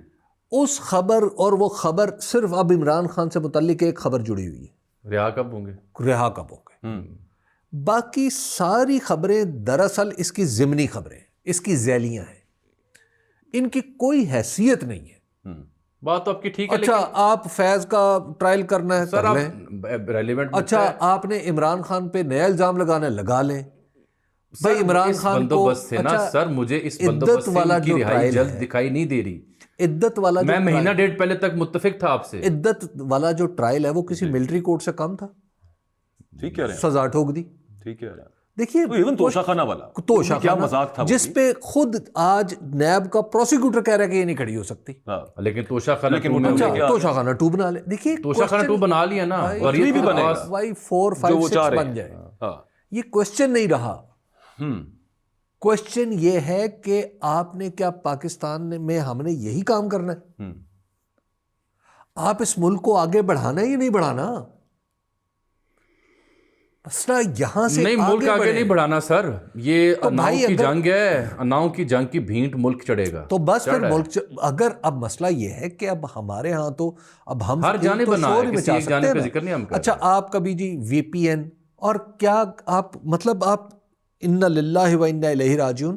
اس خبر، اور وہ خبر صرف اب عمران خان سے متعلق ایک خبر جڑی ہوئی ہے، رہا کب ہوں گے. باقی ساری خبریں دراصل اس کی ضمنی خبریں، اس کی ذیلیاں ہیں، ان کی کوئی حیثیت نہیں ہے. بات تو آپ کی ٹھیک ہے. اچھا آپ فیض کا ٹرائل کرنا ہے سر کر لیں. ریلیونٹ. اچھا آپ نے عمران خان پہ نیا الزام لگانا ہے لگا لیں. بھائی عمران خان کو بندوبست سے نا سر، مجھے اس بندوبست سے ان کی رہائی جلد دکھائی نہیں دے رہی. عدت والا میں مہینہ ڈیڑھ پہلے تک متفق تھا آپ سے. عدت والا جو ٹرائل ہے وہ کسی ملٹری کورٹ سے کم تھا. ٹھیک کہہ رہے ہیں، سزا ٹھوک دی. ٹھیک کہہ رہے ہیں. دیکھیے ایون توشہ خانہ والا توشہ کیا خانہ مذاق تھا، جس پہ خود آج نیب کا پروسیکیوٹر کہہ رہا ہے کہ یہ نہیں کھڑی ہو سکتی. لیکن توشہ خانہ توشہ خانہ 2 بنا لے. دیکھیے توشہ خانہ 2 بنا لیا نا، اور یہ بھی بنے گا بھائی 4 5 6 بن جائے. یہ کوشچن نہیں رہا. کوشچن یہ ہے کہ آپ نے کیا پاکستان میں ہم نے یہی کام کرنا ہے؟ آپ اس ملک کو آگے بڑھانا ہے یا نہیں بڑھانا؟ مسئلہ یہاں سے نہیں، ملک آگے نہیں بڑھانا سر. یہ اناؤں کی جنگ ہے، اناؤں کی جنگ کی بھینٹ ملک چڑھے گا تو بس پھر ملک اگر اب مسئلہ یہ ہے کہ اب ہمارے ہاں تو اب ہم ہر جانب بنا ہے، کسی ایک جانب کا ذکر نہیں ہم کر رہے. اچھا آپ کبھی جی وی پی این اور کیا آپ مطلب آپ انا للہ و انا الیہ راجعون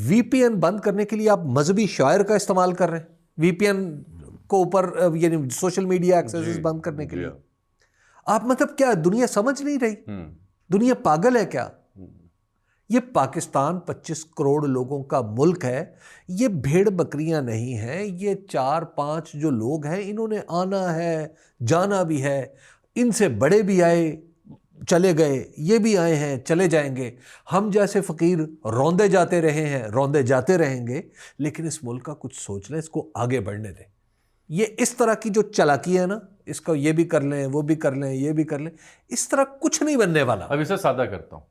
وی پی این بند کرنے کے لیے آپ مذہبی شاعر کا استعمال کر رہے ہیں وی پی این کو اوپر، یعنی سوشل میڈیا ایکسیسز بند کرنے کے لیے. آپ مطلب کیا دنیا سمجھ نہیں رہی؟ دنیا پاگل ہے کیا؟ یہ پاکستان 25 کروڑ لوگوں کا ملک ہے. یہ بھیڑ بکریاں نہیں ہیں. یہ 4-5 جو لوگ ہیں انہوں نے آنا ہے، جانا بھی ہے. ان سے بڑے بھی آئے چلے گئے، یہ بھی آئے ہیں چلے جائیں گے. ہم جیسے فقیر روندے جاتے رہے ہیں، روندے جاتے رہیں گے. لیکن اس ملک کا کچھ سوچ لیں، اس کو آگے بڑھنے دیں. یہ اس طرح کی جو چالاکی ہے نا، اس کو یہ بھی کر لیں، وہ بھی کر لیں، یہ بھی کر لیں، اس طرح کچھ نہیں بننے والا. اب اسے سادہ کرتا ہوں.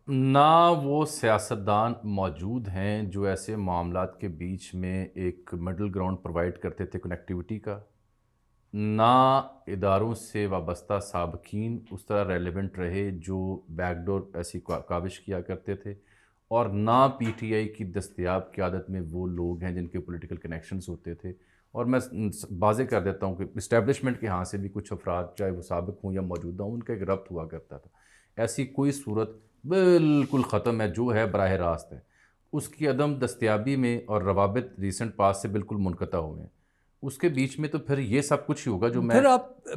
نہ وہ سیاستدان موجود ہیں جو ایسے معاملات کے بیچ میں ایک مڈل گراؤنڈ پرووائڈ کرتے تھے کنیکٹیوٹی کا، نہ اداروں سے وابستہ سابقین اس طرح ریلیونٹ رہے جو بیک ڈور ایسی کاوش کیا کرتے تھے، اور نہ پی ٹی آئی کی دستیاب قیادت میں وہ لوگ ہیں جن کے پولیٹیکل کنیکشنز ہوتے تھے. اور میں واضح کر دیتا ہوں کہ اسٹیبلشمنٹ کے ہاں سے بھی کچھ افراد چاہے وہ سابق ہوں یا موجودہ ہوں، ان کا ایک ربط ہوا کرتا تھا. ایسی کوئی صورت بالکل ختم ہے جو ہے براہ راست ہے. اس کی عدم دستیابی میں اور روابط ریسنٹ پاس سے بالکل منقطع ہوئے ہیں. اس کے بیچ میں تو پھر یہ سب کچھ ہی ہوگا جو میں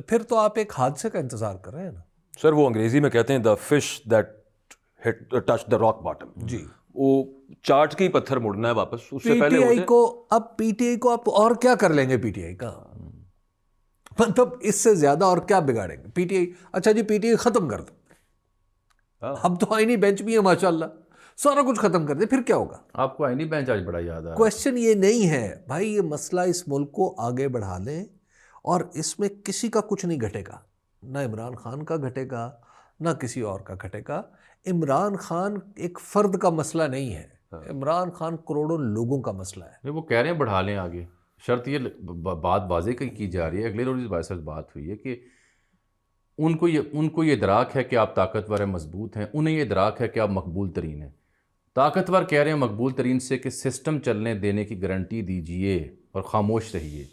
پھر تو آپ ایک حادثے کا انتظار کر رہے ہیں نا سر. وہ انگریزی میں کہتے ہیں the fish that touch the rock bottom. جی، وہ چارٹ کے ہی پتھر مڑنا ہے واپس. اس سے پہلے پی ٹی آئی کو آپ اور کیا کر لیں گے؟ پی ٹی آئی کا مطلب اس سے زیادہ اور کیا بگاڑیں گے؟ پی ٹی آئی اچھا جی پی ٹی آئی ختم کر دو. اب تو آئینی بینچ بھی ہے ماشاءاللہ، سارا کچھ ختم کر دے، پھر کیا ہوگا؟ آپ کو آئینی بینچ آج بڑا یاد آ رہا ہے. کوشچن یہ نہیں ہے بھائی، یہ مسئلہ اس ملک کو آگے بڑھا لیں اور اس میں کسی کا کچھ نہیں گھٹے گا. نہ عمران خان کا گھٹے گا، نہ کسی اور کا گھٹے گا. عمران خان ایک فرد کا مسئلہ نہیں ہے، عمران خان کروڑوں لوگوں کا مسئلہ ہے. وہ کہہ رہے ہیں بڑھا لیں آگے. شرط یہ بات واضح کی جا رہی ہے، اگلے روز اس بات ہوئی ہے کہ ان کو یہ ادراک ہے کہ آپ طاقتور ہیں، مضبوط ہیں. انہیں یہ ادراک ہے کہ آپ مقبول ترین ہیں. طاقتور کہہ رہے ہیں مقبول ترین سے کہ سسٹم چلنے دینے کی گارنٹی دیجئے اور خاموش رہیے،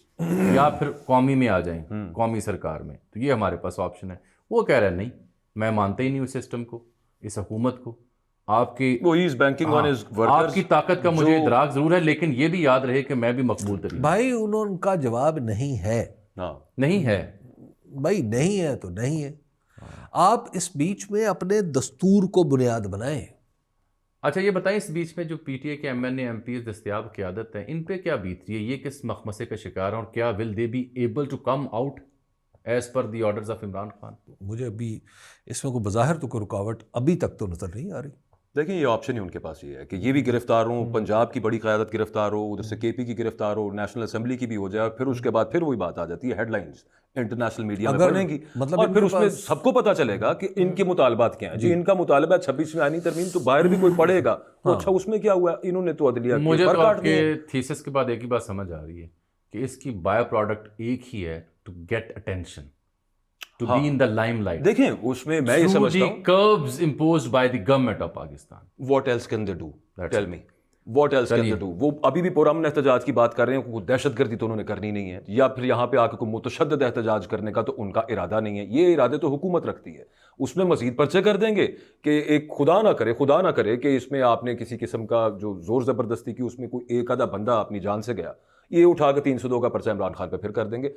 یا پھر قومی میں آ جائیں، قومی سرکار میں. تو یہ ہمارے پاس آپشن ہے. وہ کہہ رہے ہیں نہیں، میں مانتا ہی نہیں اس سسٹم کو، اس حکومت کو. آپ کی طاقت کا مجھے ادراک ضرور ہے، لیکن یہ بھی یاد رہے کہ میں بھی مقبول ترین. بھائی ان کا جواب نہیں ہے. نہیں ہے بھائی، نہیں ہے تو نہیں ہے. آپ اس بیچ میں اپنے دستور کو بنیاد بنائیں. اچھا یہ بتائیں، اس بیچ میں جو پی ٹی آئی کے M N A M Ps دستیاب قیادت ہیں، ان پہ کیا بیت رہی ہے؟ یہ کس مخمسے کا شکار ہیں، اور کیا will they be able to come out as per the orders of Imran Khan? مجھے ابھی اس میں کوئی بظاہر تو کوئی رکاوٹ ابھی تک تو نظر نہیں آ رہی. دیکھیں یہ آپشن ہی ان کے پاس یہ ہے کہ یہ بھی گرفتار ہوں، پنجاب کی بڑی قیادت گرفتار ہو، ادھر سے کے پی کی گرفتار ہو، نیشنل اسمبلی کی بھی ہو جائے، اور پھر اس کے بعد پھر وہی بات آ جاتی ہے، ہیڈ لائنز انٹرنیشنل میڈیا میں بنیں گی، اور پھر اس میں سب کو پتہ چلے گا کہ ان کے مطالبات کیا ہیں. جی ان کا مطالبہ 26ویں آئینی ترمیم، تو باہر بھی کوئی پڑھے گا اچھا اس میں کیا ہوا، انہوں نے تو عدلیہ مجھے تو آپ کے تھیسس کے بعد ایک ہی بات سمجھ آ رہی ہے کہ اس کی بائے پروڈکٹ ایک ہی ہے، to get attention, to be in the limelight. دیکھیں اس میں میں یہ سمجھتا ہوں curbs imposed by the government of Pakistan. What else can they do? Tell me. What else can they do? وہ ابھی بھی پرامن احتجاج کی بات کر رہے ہیں، کوئی دہشت گردی تو انہوں نے کرنی نہیں ہے، یا پھر یہاں پہ آ کے کوئی متشدد احتجاج کرنے کا تو ان کا ارادہ نہیں ہے. یہ ارادے تو حکومت رکھتی ہے. اس میں مزید پرچے کر دیں گے کہ ایک خدا نہ کرے کہ اس میں آپ نے کسی قسم کا جو زور زبردستی کی، اس میں کوئی ایک آدھا بندہ اپنی جان سے گیا، یہ اٹھا کے 302 کا پرچہ عمران خان پہ پھر کر دیں گے.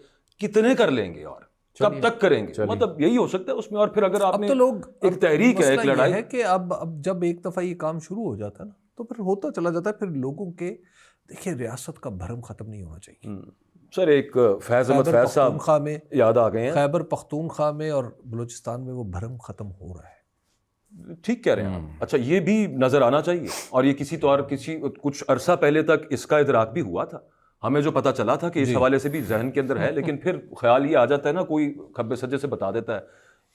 کتنے کر لیں گے؟ اور کب تک کریں گے, مطلب یہی ہو سکتا ہے اس میں. اور پھر اگر آپ اب نے تو لوگ ایک تحریک ہے, ایک مسئلہ یہ لڑائی ہے کہ اب جب ایک دفعہ یہ کام شروع ہو جاتا ہے نا تو پھر ہوتا چلا جاتا ہے. پھر لوگوں کے دیکھیے ریاست کا بھرم ختم نہیں ہونا چاہیے. سر ایک فیض احمد فیض صاحب میں یاد آ گئے ہیں, خیبر پختونخوا میں اور بلوچستان میں وہ بھرم ختم ہو رہا ہے. ٹھیک کہہ رہے ہیں آپ. اچھا یہ بھی نظر آنا چاہیے, اور یہ کسی کچھ عرصہ پہلے تک اس کا ادراک بھی ہوا تھا, ہمیں جو پتہ چلا تھا کہ اس حوالے سے بھی ذہن کے اندر ہے, لیکن پھر خیال یہ آ جاتا ہے نا, کوئی کھبے سجے سے بتا دیتا ہے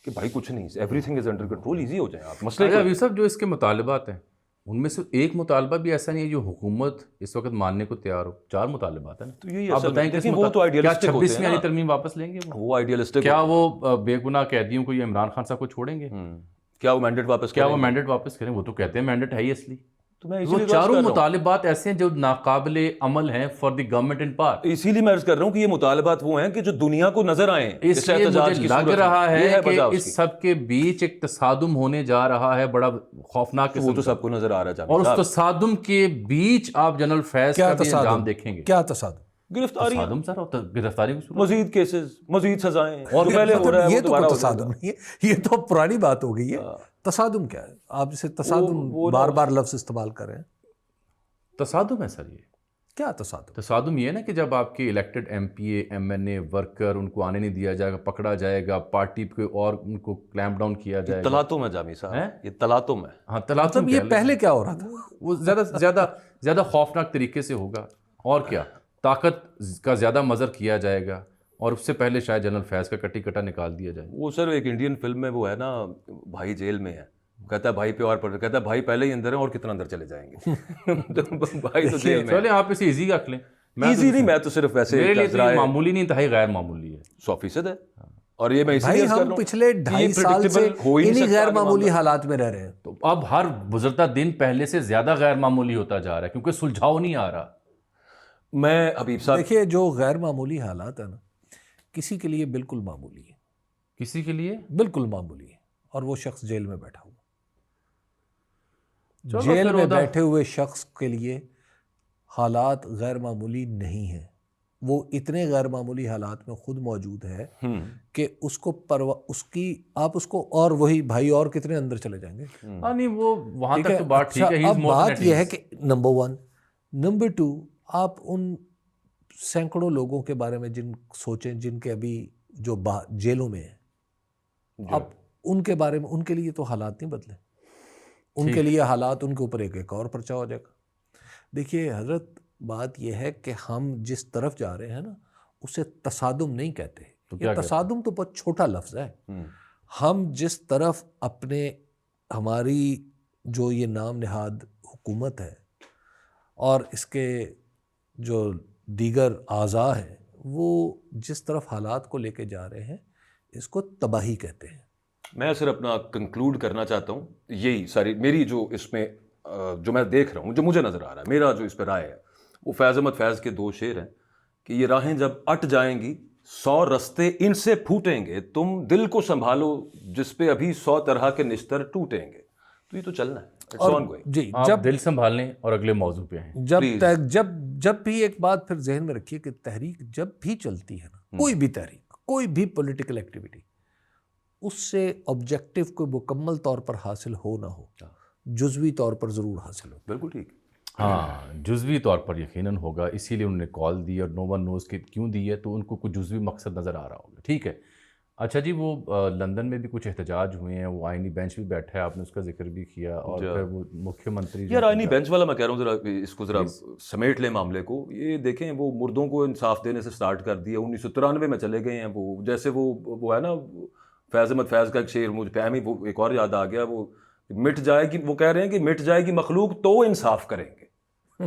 کہ بھائی کچھ نہیں, everything is under control, easy ہو جائے آپ مسئلے. ابھی صاحب جو اس کے مطالبات ہیں ان میں سے ایک مطالبہ بھی ایسا نہیں ہے جو حکومت اس وقت ماننے کو تیار ہو. 4 مطالبات ہیں نا, تو یہی آپ بتائیں کہ وہ تو کیا آئیڈیلسٹک ہوتے 26ویں ہیں, ترمیم واپس لیں گے وہ آئیڈیلسٹک, کیا وہ بے گناہ قیدیوں کو, یہ عمران خان صاحب کو چھوڑیں گے, کیا وہ مینڈیٹ واپس, کیا وہ مینڈیٹ واپس کریں؟ وہ تو کہتے ہیں مینڈیٹ ہے ہی اصلی. تو میں وہ چاروں مطالبات ایسے ہیں جو ناقابل عمل ہیں for the government in part. اسی لیے میں عرض کر رہا ہوں کہ یہ مطالبات وہ ہیں کہ جو دنیا کو نظر آئیں. اس لیے مجھے لگ رہا ہے کہ اس سب کے بیچ ایک تصادم ہونے جا رہا ہے بڑا خوفناک. وہ تو سب کو نظر آ رہا ہے, اور اس تصادم کے بیچ آپ جنرل فیض کا بھی انجام دیکھیں گے. کیا تصادم؟ گرفتاری, سر گرفتاری مزید کیسز, مزید سزائیں, اور پہلے ہو رہا ہے. یہ تو کوئی تصادم نہیں ہے, یہ تو پرانی بات ہو گئی ہے. تصادم کیا ہے؟ آپ اسے تصادم بار بار لفظ استعمال کریں. تصادم ہے سر, یہ کیا تصادم؟ تصادم یہ ہے نا کہ جب آپ کے elected M P A, M N A worker, ان کو آنے نہیں دیا جائے گا, پکڑا جائے گا, پارٹی پہ اور ان کو کلیمپ ڈاؤن کیا جائے گا. تلاطم ہے جامی صاحب, یہ تلاطم ہے. ہاں تلاطم. یہ پہلے کیا ہو رہا تھا؟ وہ زیادہ خوفناک طریقے سے ہوگا. اور کیا, طاقت کا زیادہ مظہر کیا جائے گا, اور اس سے پہلے شاید جنرل فیض کا کٹی کٹا نکال دیا جائے. وہ سر ایک انڈین فلم میں وہ ہے نا, بھائی جیل میں ہے, کہتا ہے بھائی پہ اور پڑھ, کہتا ہے بھائی پہلے ہی اندر ہیں اور کتنا اندر چلے جائیں گے. بھائی تو جیل میں. چلیں آپ اسے ایزی رکھ لیں. ایزی نہیں, میں تو صرف ویسے میرے لیے تو معمولی نہیں, انتہائی غیر معمولی ہے. 100% ہے. اور یہ میں بھائی ہم پچھلے 2.5 سال سے انہی غیر معمولی حالات میں رہ رہے ہیں. تو اب ہر گزرتا دن پہلے سے زیادہ غیر معمولی ہوتا جا رہا ہے کیونکہ سلجھاؤ نہیں آ رہا. میں حبیب صاحب دیکھیے جو غیر معمولی حالات ہیں نا, کسی کے لیے بالکل معمولی ہے, کسی کے لیے بالکل معمولی ہے, اور وہ شخص جیل میں بیٹھا ہوا. جیل میں بیٹھے ہوئے شخص کے لیے حالات غیر معمولی نہیں ہیں. وہ اتنے غیر معمولی حالات میں خود موجود ہے کہ اس کو آپ اس کو, اور وہی بھائی اور کتنے اندر چلے جائیں گے. نہیں وہ وہاں تک تو بات ٹھیک ہے. اب بات یہ ہے کہ نمبر 1, نمبر 2, آپ ان سینکڑوں لوگوں کے بارے میں سوچیں جن کے ابھی جو جیلوں میں ہیں, اب ان کے بارے میں, ان کے لیے تو حالات نہیں بدلے. ان کے لیے حالات, ان کے اوپر ایک اور پرچہ ہو جائے گا. دیکھیے حضرت, بات یہ ہے کہ ہم جس طرف جا رہے ہیں نا اسے تصادم نہیں کہتے. یہ تصادم تو بہت چھوٹا لفظ ہے. ہم جس طرف ہماری جو یہ نام نہاد حکومت ہے اور اس کے جو دیگر اعضاء ہیں, وہ جس طرف حالات کو لے کے جا رہے ہیں اس کو تباہی کہتے ہیں. میں صرف اپنا کنکلوڈ کرنا چاہتا ہوں, یہی ساری میری جو اس میں جو میں دیکھ رہا ہوں, جو مجھے نظر آ رہا ہے, میرا جو اس پہ رائے ہے, وہ فیض احمد فیض کے 2 شعر ہیں کہ یہ راہیں جب اٹ جائیں گی 100 رستے ان سے پھوٹیں گے, تم دل کو سنبھالو جس پہ ابھی 100 طرح کے نشتر ٹوٹیں گے. تو یہ تو چلنا ہے. جی, جب دل سنبھال لیں اور اگلے موضوع پہ ہیں. جب بھی ایک بات پھر ذہن میں رکھیے کہ تحریک جب بھی چلتی ہے نا, کوئی بھی تحریک, کوئی بھی پولیٹیکل ایکٹیویٹی, اس سے آبجیکٹو کو مکمل طور پر حاصل ہو نہ ہو, جزوی طور پر ضرور حاصل ہو. بالکل ٹھیک. ہاں جزوی طور پر یقیناً ہوگا, اسی لیے انہوں نے کال دی, اور نو ون نوز کہ کیوں دی ہے, تو ان کو کچھ جزوی مقصد نظر آ رہا ہوگا. ٹھیک ہے. اچھا جی, وہ لندن میں بھی کچھ احتجاج ہوئے ہیں, وہ آئینی بینچ بھی بیٹھا ہے, آپ نے اس کا ذکر بھی کیا, اور پھر وہ مکھیہ منتری یار آئینی بینچ والا میں کہہ رہا ہوں ذرا اس کو ذرا سمیٹ لیں معاملے کو. یہ دیکھیں وہ مردوں کو انصاف دینے سے سٹارٹ کر دیا, 1993 میں چلے گئے ہیں. وہ جیسے وہ ہے نا فیض احمد فیض کا ایک شعر, مجھے پہمی وہ ایک اور یاد آ گیا, وہ مٹ جائے گی, وہ کہہ رہے ہیں کہ مٹ جائے گی مخلوق تو انصاف کریں گے.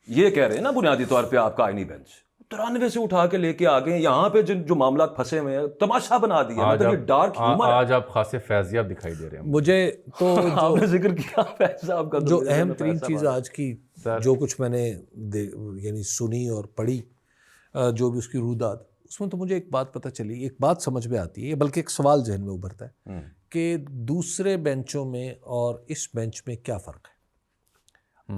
یہ کہہ رہے ہیں نا بنیادی طور پہ آپ کا آئینی بینچ. 93 سے اٹھا کے لے کے آ گئے یہاں پہ جو معاملات پھنسے ہوئے ہیں, تماشا بنا دیا. مطلب یہ ڈارک ہیومر. آج آپ خاصے فیضیاب دکھائی دے رہے ہیں مجھے. تو آپ نے ذکر کیا فیض صاحب کا, جو اہم ترین چیز آج کی جو کچھ میں نے یعنی سنی اور پڑھی, جو بھی اس کی رویداد, اس میں تو مجھے ایک بات پتہ چلی, ایک بات سمجھ میں آتی ہے, بلکہ ایک سوال ذہن میں ابھرتا ہے کہ دوسرے بینچوں میں اور اس بینچ میں کیا فرق ہے.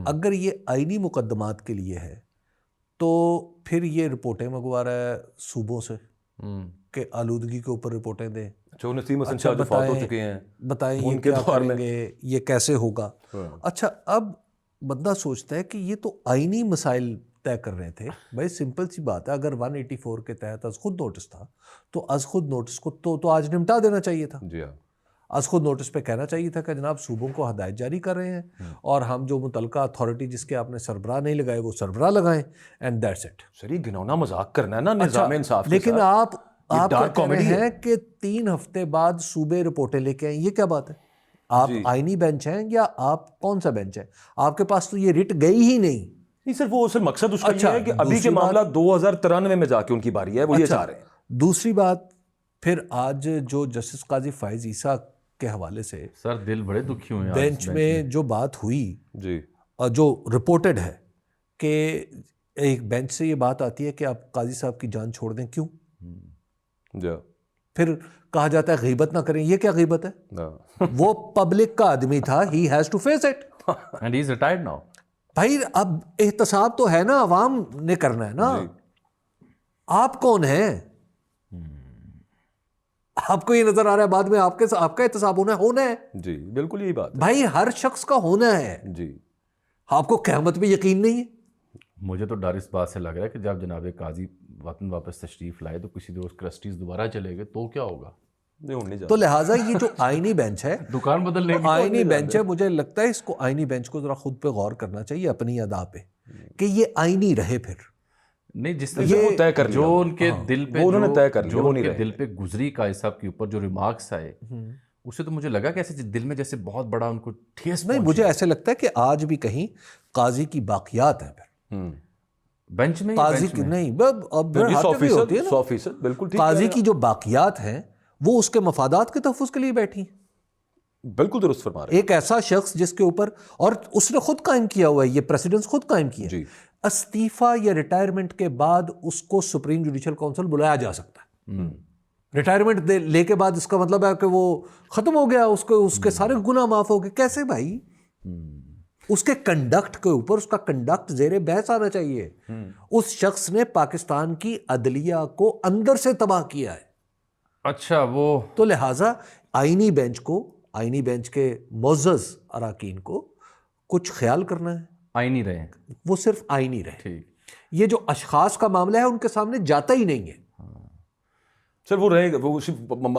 اگر یہ آئینی مقدمات کے لیے ہے تو پھر یہ رپورٹیں منگوا رہا ہے صوبوں سے, کہ آلودگی کے اوپر رپورٹیں دیں. جو نسیم حسن شاہ جو فوت ہو چکے ہیں بتائیں یہ ان کے کیا دور کریں میں گے, یہ کیسے ہوگا. اچھا اب بندہ سوچتا ہے کہ یہ تو آئینی مسائل طے کر رہے تھے. بھائی سمپل سی بات ہے, اگر 184 کے تحت از خود نوٹس تھا تو از خود نوٹس کو تو آج نمٹا دینا چاہیے تھا. جی ہاں, از خود نوٹس پہ کہنا چاہیے تھا کہ جناب صوبوں کو ہدایت جاری کر رہے ہیں اور ہم جو متعلقہ اتھارٹی جس کے آپ نے سربراہ نہیں لگائے وہ سربراہ لگائیں, اینڈ دیٹس اٹ. سر یہ گھنونا مذاق کرنا ہے نا نظام انصاف کے لیکن ساتھ. آپ ڈارک کہہ رہے کامیڈی ہے ہیں کہ 3 ہفتے بعد صوبے رپورٹیں لے کے آئیں, یہ کیا بات ہے؟ آپ آئینی بینچ ہیں یا آپ کون سا بینچ ہے؟ آپ کے پاس تو یہ رٹ گئی ہی نہیں. نہیں سر, وہ اصل مقصد اس کا یہ ہے کہ ابھی کے معاملہ 2093 میں جا کے ان کی باری ہے, وہ یہ چاہ رہے ہیں. دوسری بات پھر آج جو جسٹس قاضی فائز عیسیٰ کے حوالے سے سر دل بڑے دکھی ہوئے ہیں بینچ میں جو بات ہوئی جی, جو رپورٹڈ ہے کہ ایک بینچ سے یہ بات آتی ہے کہ آپ قاضی صاحب کی جان چھوڑ دیں, کیوں؟ جی پھر کہا جاتا ہے غیبت نہ کریں. یہ کیا غیبت ہے؟ وہ پبلک کا آدمی تھا, he has to face it and he is retired now. بھائی اب احتساب تو ہے نا, عوام نے کرنا ہے نا. آپ کون ہیں؟ آپ کو یہ نظر آ رہا ہے بعد میں آپ کا احتساب ہونا ہے. جی بالکل یہی بات ہے بھائی ہر شخص کا ہونا ہے. جی, آپ کو قیامت پہ یقین نہیں ہے؟ مجھے تو ڈر اس بات سے لگ رہا ہے کہ جب جناب قاضی وطن واپس تشریف لائے تو کسی روز کرسٹیز دوبارہ چلے گئے تو کیا ہوگا؟ تو لہٰذا یہ جو آئینی بینچ ہے, دکان بدلنے کی آئینی بینچ ہے, مجھے لگتا ہے اس کو آئینی بینچ کو ذرا خود پہ غور کرنا چاہیے, اپنی ادا پہ, کہ یہ آئینی رہے. پھر نہیں, جس طرح جو ان کے دل پہ انہوں نے طے کر لیا, جو ان کے دل پہ گزری قاضی صاحب کے اوپر جو ریمارکس آئے, اسے تو مجھے لگا کہ ایسے دل میں جیسے بہت بڑا ان کو ٹھیس. نہیں, مجھے ایسے لگتا ہے کہ آج بھی کہیں قاضی کی باقیات ہیں. پھر بینچ میں قاضی کی نہیں, اب 100% بالکل ٹھیک, قاضی کی جو باقیات ہیں وہ اس کے مفادات کے تحفظ کے لیے بیٹھی ہیں. بالکل درست فرما رہے ہیں. ایک ایسا شخص جس کے اوپر, اور اس نے خود قائم کیا ہوا ہے, یہ پریسیڈنس خود قائم کیا ہے, استعفیٰ یا ریٹائرمنٹ کے بعد اس کو سپریم جوڈیشل کونسل بلایا جا سکتا ہے. ریٹائرمنٹ لے کے بعد اس کا مطلب ہے کہ وہ ختم ہو گیا, اس کے سارے گناہ معاف ہو گئے. کیسے بھائی؟ اس کے کنڈکٹ کے اوپر, اس کا کنڈکٹ زیر بحث آنا چاہیے. اس شخص نے پاکستان کی عدلیہ کو اندر سے تباہ کیا ہے. اچھا, وہ تو لہٰذا آئینی بینچ کو, آئینی بینچ کے معزز اراکین کو کچھ خیال کرنا ہے. آئینی رہے, وہ صرف آئینی رہے. ٹھیک. یہ جو اشخاص کا معاملہ ہے ان کے سامنے جاتا ہی نہیں ہے. سر وہ رہے گا, وہ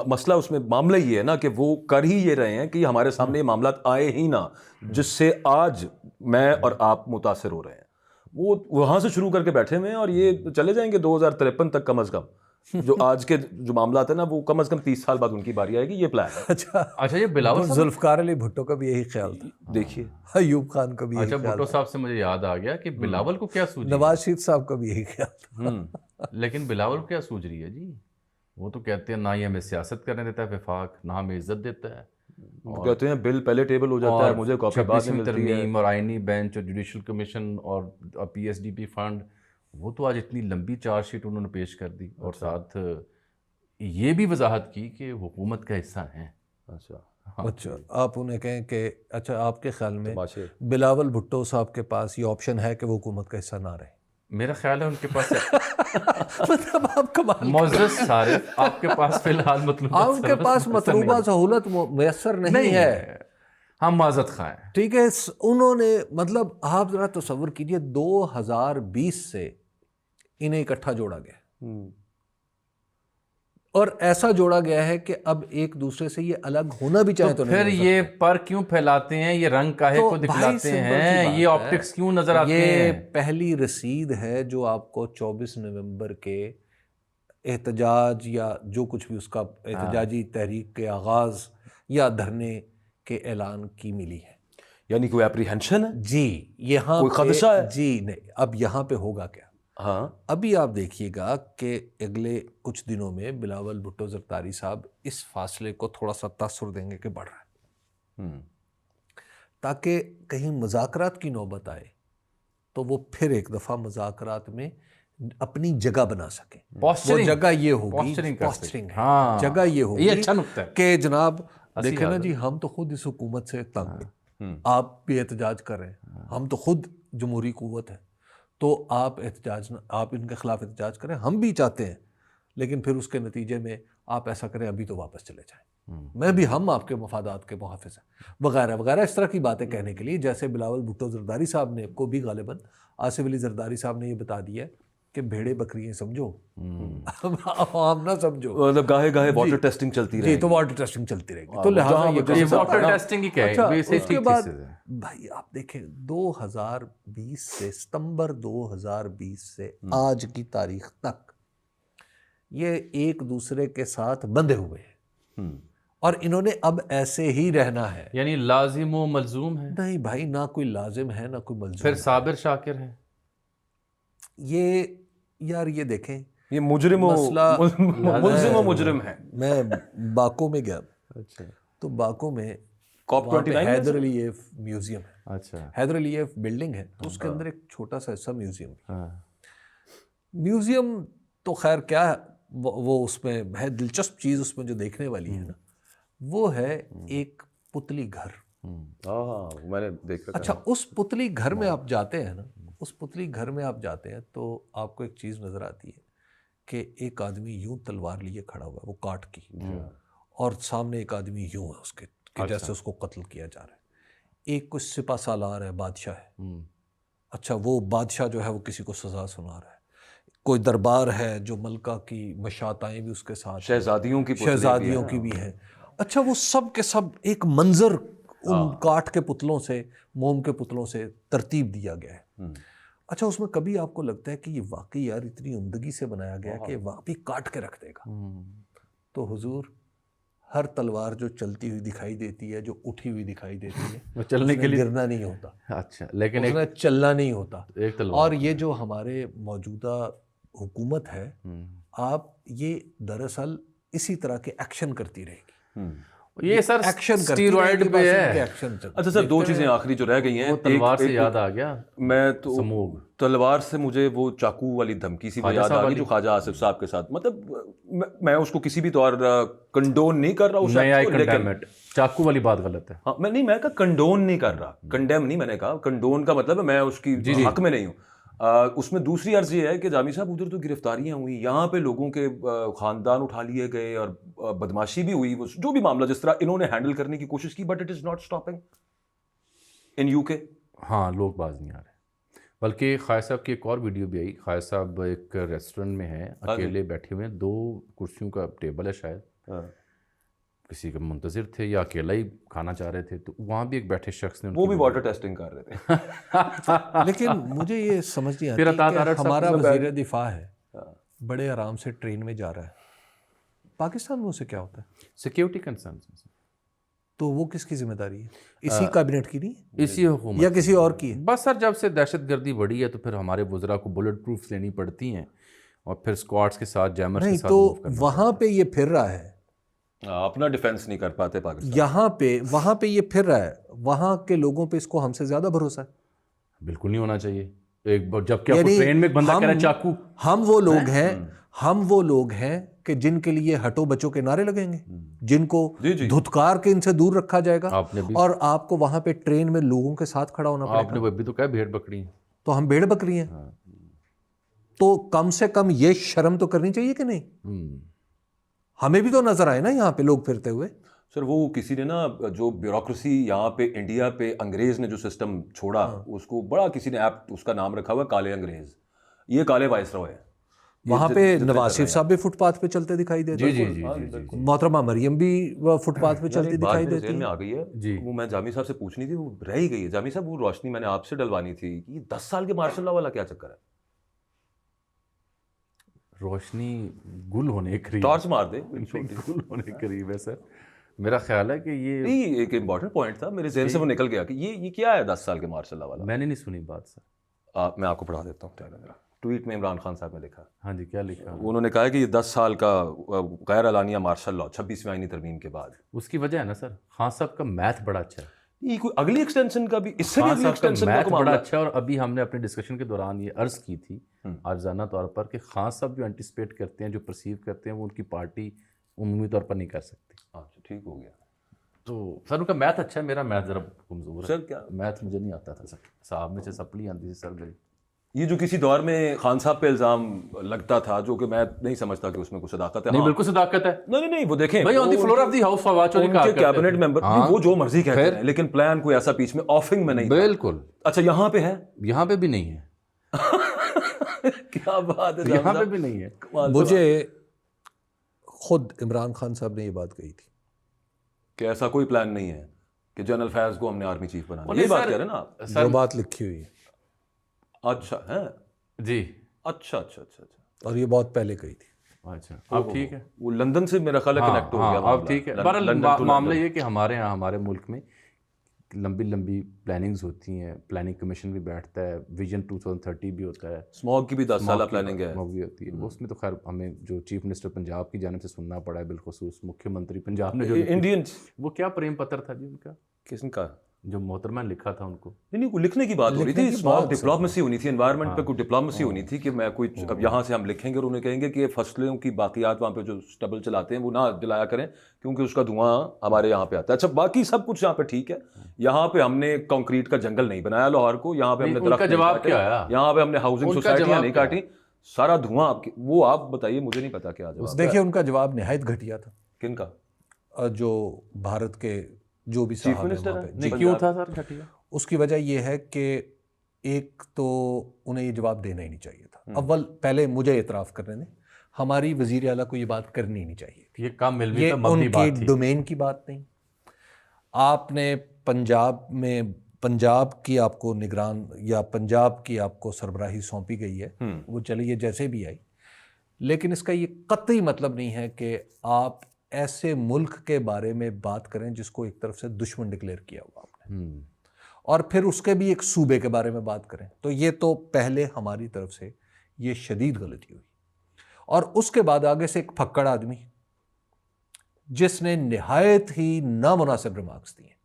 مسئلہ اس میں معاملہ یہ ہے نا کہ وہ کر ہی یہ رہے ہیں کہ ہمارے سامنے یہ معاملات آئے ہی نہ, جس سے آج میں اور آپ متاثر ہو رہے ہیں. وہ وہاں سے شروع کر کے بیٹھے ہوئے ہیں اور یہ چلے جائیں گے 2053 تک کم از کم. جو آج کے جو معاملات ہیں نا وہ کم از کم 30 سال بعد ان کی باری آئے گی, یہ پلان ہے. اچھا, یہ بلاول ذوالفقار علی بھٹو کا بھی یہی خیال تھا. دیکھیے ایوب خان کا بھی. اچھا, بھٹو صاحب سے مجھے یاد آ گیا کہ بلاول کو کیا سوچ, نواز شریف صاحب کا بھی یہی خیال تھا. لیکن بلاول کو کیا سوچ رہی ہے جی؟ وہ تو کہتے ہیں نہ ہی ہمیں سیاست کرنے دیتا ہے وفاق, نہ ہمیں عزت دیتا ہے. کہتے ہیں بل پہلے ٹیبل ہو جاتا ہے, مجھے کاپی بعد میں ملتی ہے. اور آئینی بینچ اور جوڈیشل کمیشن اور P S D P fund, وہ تو آج اتنی لمبی چارج شیٹ انہوں نے پیش کر دی, اور ساتھ یہ بھی وضاحت کی کہ حکومت کا حصہ ہیں. اچھا, آپ انہیں کہیں کہ اچھا آپ کے خیال میں بلاول بھٹو صاحب کے پاس یہ آپشن ہے کہ وہ حکومت کا حصہ نہ رہے؟ میرا خیال ہے ان کے پاس مطلب آپ کمال, معزز صارف, آپ کے پاس فی الحال مطلوبہ ان کے پاس مطلوبہ سہولت میسر نہیں ہے. ہم معذرت خواہ ہیں. ٹھیک ہے, انہوں نے مطلب آپ ذرا تصور کیجئے 2020 سے انہیں اکٹھا جوڑا گیا, اور ایسا جوڑا گیا ہے کہ اب ایک دوسرے سے یہ الگ ہونا بھی چاہے تو نہیں. پھر یہ پر کیوں پھیلاتے ہیں, یہ رنگ کاہے کو دکھلاتے ہیں, یہ آپٹکس کیوں نظر آتے ہیں؟ یہ پہلی رسید ہے جو آپ کو 24 نومبر کے احتجاج یا جو کچھ بھی اس کا احتجاجی تحریک کے آغاز یا دھرنے کے اعلان کی ملی ہے. یعنی کوئی اپریہنشن ہے جی, یہاں کوئی خدشہ ہے؟ جی نہیں, اب یہاں پہ ہوگا کیا. ہاں, ابھی آپ دیکھیے گا کہ اگلے کچھ دنوں میں بلاول بھٹو زرداری صاحب اس فاصلے کو تھوڑا سا تاثر دیں گے کہ بڑھ رہا ہے, تاکہ کہیں مذاکرات کی نوبت آئے تو وہ پھر ایک دفعہ مذاکرات میں اپنی جگہ بنا سکیں. وہ جگہ یہ ہوگی, جگہ یہ ہوگی کہ جناب دیکھیں نا جی, ہم تو خود اس حکومت سے تنگ ہیں, آپ بھی احتجاج کر رہے ہیں, ہم تو خود جمہوری قوت ہے, تو آپ ان کے خلاف احتجاج کریں, ہم بھی چاہتے ہیں, لیکن پھر اس کے نتیجے میں آپ ایسا کریں ابھی تو واپس چلے جائیں، میں بھی ہم آپ کے مفادات کے محافظ ہیں وغیرہ وغیرہ، اس طرح کی باتیں کہنے کے لیے، جیسے بلاول بھٹو زرداری صاحب نے کو بھی غالباً آصف علی زرداری صاحب نے یہ بتا دیا کہ بھیڑے بکریاں سمجھو، عوام نہ سمجھو، مطلب گاہے گاہے واٹر ٹیسٹنگ چلتی رہے جی تو واٹر ٹیسٹنگ چلتی رہے گی، تو لہٰذا یہ واٹر ٹیسٹنگ ہی کیا ہے، اچھا ویسے اس کے ٹھیک بعد سے بھائی آپ دیکھیں 2020 سے ستمبر 2020 سے آج کی تاریخ تک یہ ایک دوسرے کے ساتھ بندھے ہوئے ہیں اور انہوں نے اب ایسے ہی رہنا ہے، یعنی لازم و ملزوم ہے، نہیں بھائی نہ کوئی لازم ہے نہ کوئی ملزوم پھر صابر شاکر ہے، یہ یار یہ دیکھیں یہ مجرم و ملزم و مجرم ہے. میں باکو میں گیا اچھا تو باکو میں COP وہاں پہ 29 حیدر علییف میوزیم ہے، اچھا حیدر علییف بلڈنگ ہے، اس کے اندر ایک چھوٹا سا ایسا میوزیم ہے، ہاں میوزیم تو خیر کیا وہ اس میں ہے دلچسپ چیز اس میں جو دیکھنے والی ہے نا وہ ہے ایک پتلی گھر. ہاں میں نے دیکھا. اچھا اس پتلی گھر میں آپ جاتے ہیں نا، اس پتلی گھر میں آپ جاتے ہیں تو آپ کو ایک چیز نظر آتی ہے کہ ایک آدمی یوں تلوار لیے کھڑا ہوا ہے وہ کاٹ کی، اور سامنے ایک آدمی یوں ہے اس کے کہ جیسے اس کو قتل کیا جا رہا ہے، ایک کچھ سپہ سالار ہے بادشاہ ہے، اچھا وہ بادشاہ جو ہے وہ کسی کو سزا سنا رہا ہے، کوئی دربار ہے جو ملکہ کی مشاطائیں بھی اس کے ساتھ، شہزادیوں کی شہزادیوں کی بھی ہیں، اچھا وہ سب کے سب ایک منظر ان کاٹ کے پتلوں سے، موم کے پتلوں سے ترتیب دیا گیا ہے. اچھا اس میں کبھی آپ کو لگتا ہے کہ یہ واقعی یار اتنی عمدگی سے بنایا گیا کہ واقعی کاٹ کے رکھ دے گا؟ تو حضور ہر تلوار جو چلتی ہوئی دکھائی دیتی ہے، جو اٹھی ہوئی دکھائی دیتی ہے، وہ چلنے کے لیے گرنا نہیں ہوتا، اچھا لیکن اس میں چلنا نہیں ہوتا. ایک تلوار اور یہ جو ہمارے موجودہ حکومت ہے آپ یہ دراصل اسی طرح کے ایکشن کرتی رہے گی، یہ سر اسٹیرائڈ پہ ہے. اچھا سر دو چیزیں آخری جو رہ گئی ہیں، تلوار سے یاد آ گیا، میں تو تلوار سے مجھے وہ چاقو والی دھمکی سی یاد آ گئی جو خواجہ آصف صاحب کے ساتھ، مطلب میں اس کو کسی بھی طور کنڈون نہیں کر رہا اس لیکن چاقو والی بات غلط ہے. ہاں میں کہا کنڈون نہیں کر رہا، کنڈیم نہیں، میں نے کہا کنڈون کا مطلب ہے میں اس کی حق میں نہیں ہوں. اس میں دوسری عرض یہ ہے کہ جامی صاحب ادھر تو گرفتاریاں ہوئی، یہاں پہ لوگوں کے خاندان اٹھا لیے گئے اور بدماشی بھی ہوئی، جو بھی معاملہ جس طرح انہوں نے ہینڈل کرنے کی کوشش کی، but it is not stopping in you کے. ہاں لوگ باز نہیں آ رہے، بلکہ خواجہ صاحب کی ایک اور ویڈیو بھی آئی، خواجہ صاحب ایک ریسٹورنٹ میں ہیں، اکیلے بیٹھے ہوئے ہیں، 2 کرسیوں کا ٹیبل ہے شاید، کسی کا منتظر تھے یا اکیلا ہی کھانا چاہ رہے تھے، تو وہاں بھی ایک بیٹھے شخص نے، وہ بھی واٹر ٹیسٹنگ کر رہے تھے. لیکن مجھے یہ سمجھ نہیں آتی کہ ہمارا وزیر دفاع ہے بڑے آرام سے ٹرین میں جا رہا ہے، پاکستان میں اسے کیا ہوتا ہے؟ Security concerns. تو وہ کس کی ذمہ داری ہے؟ اسی کابینٹ کی نہیں، اسی حکومت یا کسی اور کی ہے؟ بس سر جب سے دہشت گردی بڑھی ہے تو پھر ہمارے وزراء کو بلٹ پروف لینی پڑتی ہیں اور پھر اسکواڈس کے ساتھ جیمرز کے نہیں ساتھ تو وہاں پہ یہ پھر رہا ہے، اپنا ڈیفینس نہیں کر پاتے پاکستان. یہاں پہ وہاں پہ یہ پھر رہا ہے، وہاں کے لوگوں پہ اس کو ہم سے زیادہ بھروسہ ہے. بالکل نہیں ہونا چاہیے. ایک جب کہ ٹرین میں ایک بندہ کہہ رہا ہے چاقو. ہم وہ لوگ ہیں کہ جن کے لیے ہٹو بچوں کے نعرے لگیں گے، جن کو دھتکار کے ان سے دور رکھا جائے گا، اور آپ کو وہاں پہ ٹرین میں لوگوں کے ساتھ کھڑا ہونا پڑے گا. آپ نے بھی تو کہا بھیڑ بکری ہیں، تو ہم بھیڑ بکری ہیں. تو کم سے کم یہ شرم تو کرنی چاہیے کہ نہیں؟ ہمیں بھی تو نظر آئے نا یہاں پہ لوگ پھرتے ہوئے. سر وہ کسی نے نا جو بیوروکریسی یہاں پہ انڈیا پہ انگریز نے جو سسٹم چھوڑا اس کو بڑا کسی نے ایپ اس کا نام رکھا ہوا کالے انگریز، یہ کالے وائسرائے ہیں. وہاں پہ نواز شریف صاحب بھی فٹ پاتھ پہ چلتے دکھائی دیتے ہیں، محترمہ مریم بھی فٹ پاتھ پہ چلتی دکھائی دیتی میں آ گئی ہے. وہ میں جامی صاحب سے پوچھنی تھی، وہ رہ ہی گئی ہے. جامی صاحب وہ روشنی میں نے آپ سے ڈلوانی تھی کہ 10 سال کے مارشل لا والا کیا چکر ہے؟ روشنی گل ہونے قریب، ٹارچ مار دے، گل ہونے قریب ہے سر. میرا خیال ہے کہ یہ ایک امپورٹنٹ پوائنٹ تھا میرے ذہن سے، وہ نکل گیا کہ یہ کیا ہے 10 سال کے مارشل لا والا. میں نے نہیں سنی بات سر. میں آپ کو پڑھا دیتا ہوں. ٹویٹ میں عمران خان صاحب نے لکھا. ہاں جی کیا لکھا؟ انہوں نے کہا کہ یہ 10 سال کا غیر اعلانیہ مارشل لا 26ویں آئینی ترمیم کے بعد. اس کی وجہ ہے نا سر خان صاحب کا میتھ بڑا اچھا ہے. یہ کوئی اگلی ایکسٹینشن کا بھی اس سے بھی اگلی ایکسٹینشن کا میتھ بڑا اچھا ہے. اور ابھی ہم نے اپنے ڈسکشن کے دوران یہ عرض کی تھی عارضانہ طور پر کہ خان صاحب جو اینٹیسپیٹ کرتے ہیں، جو پرسیو کرتے ہیں، وہ ان کی پارٹی عمومی طور پر نہیں کر سکتی. اچھا ٹھیک ہو گیا. تو سر ان کا میتھ اچھا ہے، میرا میتھ ذرا کمزور ہے. سر کیا میتھ مجھے نہیں آتا تھا سر، صاحب میں سے سپلی آتی تھی سر میری. یہ جو کسی دور میں خان صاحب پہ الزام لگتا تھا, جو کہ میں نہیں سمجھتا کہ اس میں کوئی صداقت ہے. نہیں بالکل صداقت ہے. نہیں وہ دیکھیں بھائی on the floor of the house Fawad Chaudhry ان کے کیبنٹ ممبر وہ جو مرضی کہتے ہیں, لیکن پلان کوئی ایسا بیچ میں آفنگ میں نہیں. بالکل. اچھا یہاں پہ ہے, یہاں پہ بھی نہیں ہے. کیا بات ہے, یہاں پہ بھی نہیں ہے. مجھے خود عمران خان صاحب نے یہ بات کہی تھی کہ ایسا کوئی پلان نہیں ہے کہ جنرل فیاض کو ہم نے آرمی چیف بنانا. یہ بات کہہ رہے ہیں نا آپ, جو بات لکھی ہوئی ہے. اچھا ہے جی. اچھا. اور یہ بہت پہلے کہی تھی. اچھا اب ٹھیک ہے. وہ لندن سے میرا خیال ہے کنیکٹ ہو گیا. اب ٹھیک ہے. بہرحال معاملہ یہ کہ ہمارے یہاں ہمارے ملک میں لمبی پلاننگز ہوتی ہیں. پلاننگ کمیشن بھی بیٹھتا ہے, ویژن 2030 بھی ہوتا ہے, اسموگ کی بھی 10 سالہ پلاننگ ہے. بھی ہوتی ہے. اس میں تو خیر ہمیں جو چیف منسٹر پنجاب کی جانب سے سننا پڑا ہے, بالخصوص مکھیہ منتری پنجاب نے جو انڈین, وہ کیا پریم پتر تھا جی ان کا, کس کا, جو محترمہ نے لکھا تھا ان کو. نہیں وہ لکھنے کی بات ہو رہی تھی. اسمال ڈپلومیسی ہونی تھی, انوائرمنٹ پہ کوئی ڈپلومیسی ہونی تھی کہ میں کوئی اب یہاں سے ہم لکھیں گے اور انہیں کہیں گے کہ فصلوں کی باقیات وہاں پہ جو اسٹبل چلاتے ہیں وہ نہ جلایا کریں کیونکہ اس کا دھواں ہمارے یہاں پہ آتا ہے. اچھا باقی سب کچھ یہاں پہ ٹھیک ہے. یہاں پہ ہم نے کنکریٹ کا جنگل نہیں بنایا لاہور کو, یہاں پہ ہم نے درخت جواب کیا آیا, یہاں پہ ہم نے ہاؤسنگ سوسائٹیاں نہیں کاٹی, سارا دھواں آپ وہ آپ بتائیے, مجھے نہیں پتا کیا جواب. دیکھیے ان کا جواب نہایت گھٹیا تھا. کن کا, جو بھارت کے جو بھی چیف صاحب منسٹر ہیں. کیوں تھا سر گھٹیا؟ اس کی وجہ یہ ہے کہ ایک تو انہیں یہ جواب دینا ہی نہیں چاہیے تھا. پہلے مجھے اعتراف کرنے دیں, ہماری وزیر اعلیٰ کو یہ بات کرنی نہیں چاہیے تھی. یہ کام ملوی یہ کا مبنی بات ان کی تھی. ڈومین کی بات نہیں. آپ نے پنجاب کی آپ کو نگران یا پنجاب کی آپ کو سربراہی سونپی گئی ہے, وہ چلیے جیسے بھی آئی, لیکن اس کا یہ قطعی مطلب نہیں ہے کہ آپ ایسے ملک کے بارے میں بات کریں جس کو ایک طرف سے دشمن ڈکلیئر کیا ہوا آپ نے, اور پھر اس کے بھی ایک صوبے کے بارے میں بات کریں. تو یہ تو پہلے ہماری طرف سے یہ شدید غلطی ہوئی. اور اس کے بعد آگے سے ایک پھکڑ آدمی جس نے نہایت ہی نامناسب ریمارکس دیے.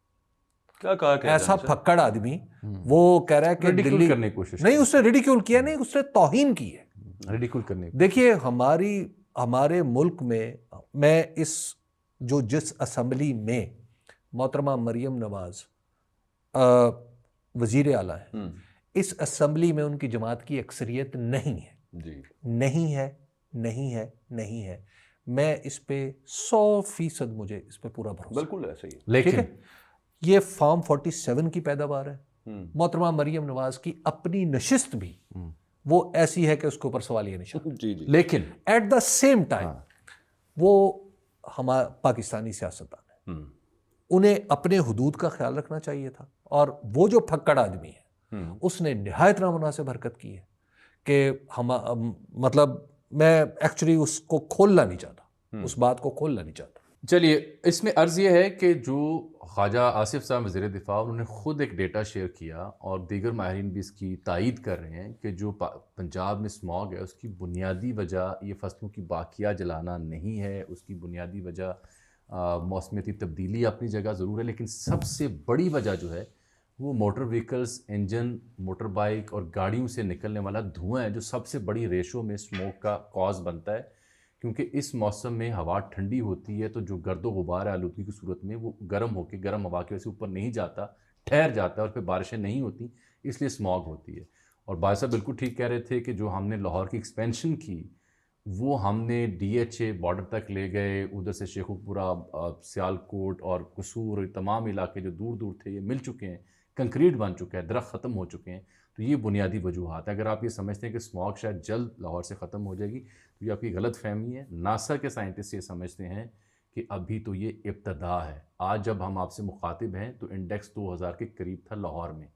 کیا کہا کہ ایسا پھکڑ آدمی وہ کہہ رہا ہے کہ ریڈیکیول کرنے کی کوشش, نہیں اس نے ریڈیکیول کیا, نہیں اس نے توہین کی ہے. ریڈیکیول کرنے. دیکھیے ہمارے ملک میں جس اسمبلی میں محترمہ مریم نواز وزیر اعلیٰ ہیں, اس اسمبلی میں ان کی جماعت کی اکثریت نہیں ہے. جی نہیں ہے. میں اس پہ 100% مجھے اس پہ پورا بھروسہ. بالکل ایسا ہی. لیکن یہ فارم 47 کی پیداوار ہے. محترمہ مریم نواز کی اپنی نشست بھی وہ ایسی ہے کہ اس کے اوپر سوالیہ نشان. جی. لیکن ایٹ دا سیم ٹائم وہ ہمارا پاکستانی سیاستدان ہیں, انہیں اپنے حدود کا خیال رکھنا چاہیے تھا. اور وہ جو پھکڑ آدمی ہے اس نے نہایت نامناسب حرکت کی ہے کہ مطلب میں ایکچولی اس کو کھولنا نہیں چاہتا, اس بات کو کھولنا نہیں چاہتا. چلیے اس میں عرض یہ ہے کہ جو خواجہ آصف صاحب وزیر دفاع, انہوں نے خود ایک ڈیٹا شیئر کیا اور دیگر ماہرین بھی اس کی تائید کر رہے ہیں کہ جو پنجاب میں اسموگ ہے اس کی بنیادی وجہ یہ فصلوں کی باقیہ جلانا نہیں ہے. اس کی بنیادی وجہ موسمیاتی تبدیلی اپنی جگہ ضرور ہے, لیکن سب سے بڑی وجہ جو ہے وہ motor vehicles, engine, motor bike اور گاڑیوں سے نکلنے والا دھواں ہے, جو سب سے بڑی ریشو میں اسموک کا کاز بنتا ہے. کیونکہ اس موسم میں ہوا ٹھنڈی ہوتی ہے تو جو گرد و غبار ہے آلودگی کی صورت میں وہ گرم ہو کے گرم ہوا کی وجہ سے اوپر نہیں جاتا, ٹھہر جاتا ہے, اور پھر بارشیں نہیں ہوتی, اس لیے اسموگ ہوتی ہے. اور بھائی صاحب بالکل ٹھیک کہہ رہے تھے کہ جو ہم نے لاہور کی ایکسپینشن کی وہ ہم نے DHA بارڈر تک لے گئے, ادھر سے شیخو پورہ, سیالکوٹ اور قصور, تمام علاقے جو دور دور تھے یہ مل چکے ہیں, کنکریٹ بن چکا ہے, درخت ختم ہو چکے ہیں. تو یہ بنیادی وجوہات ہیں. اگر آپ یہ سمجھتے ہیں کہ اسموگ شاید جلد لاہور سے ختم ہو جائے گی تو یہ آپ کی غلط فہمی ہے. ناسا کے سائنٹسٹ یہ سمجھتے ہیں کہ ابھی تو یہ ابتدا ہے. آج جب ہم آپ سے مخاطب ہیں تو انڈیکس 2000 کے قریب تھا لاہور میں.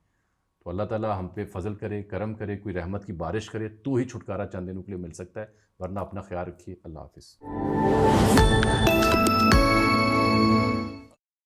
تو اللہ تعالیٰ ہم پہ فضل کرے, کرم کرے, کوئی رحمت کی بارش کرے تو ہی چھٹکارا چند دنوں کے لیے مل سکتا ہے, ورنہ اپنا خیال رکھیے. اللہ حافظ.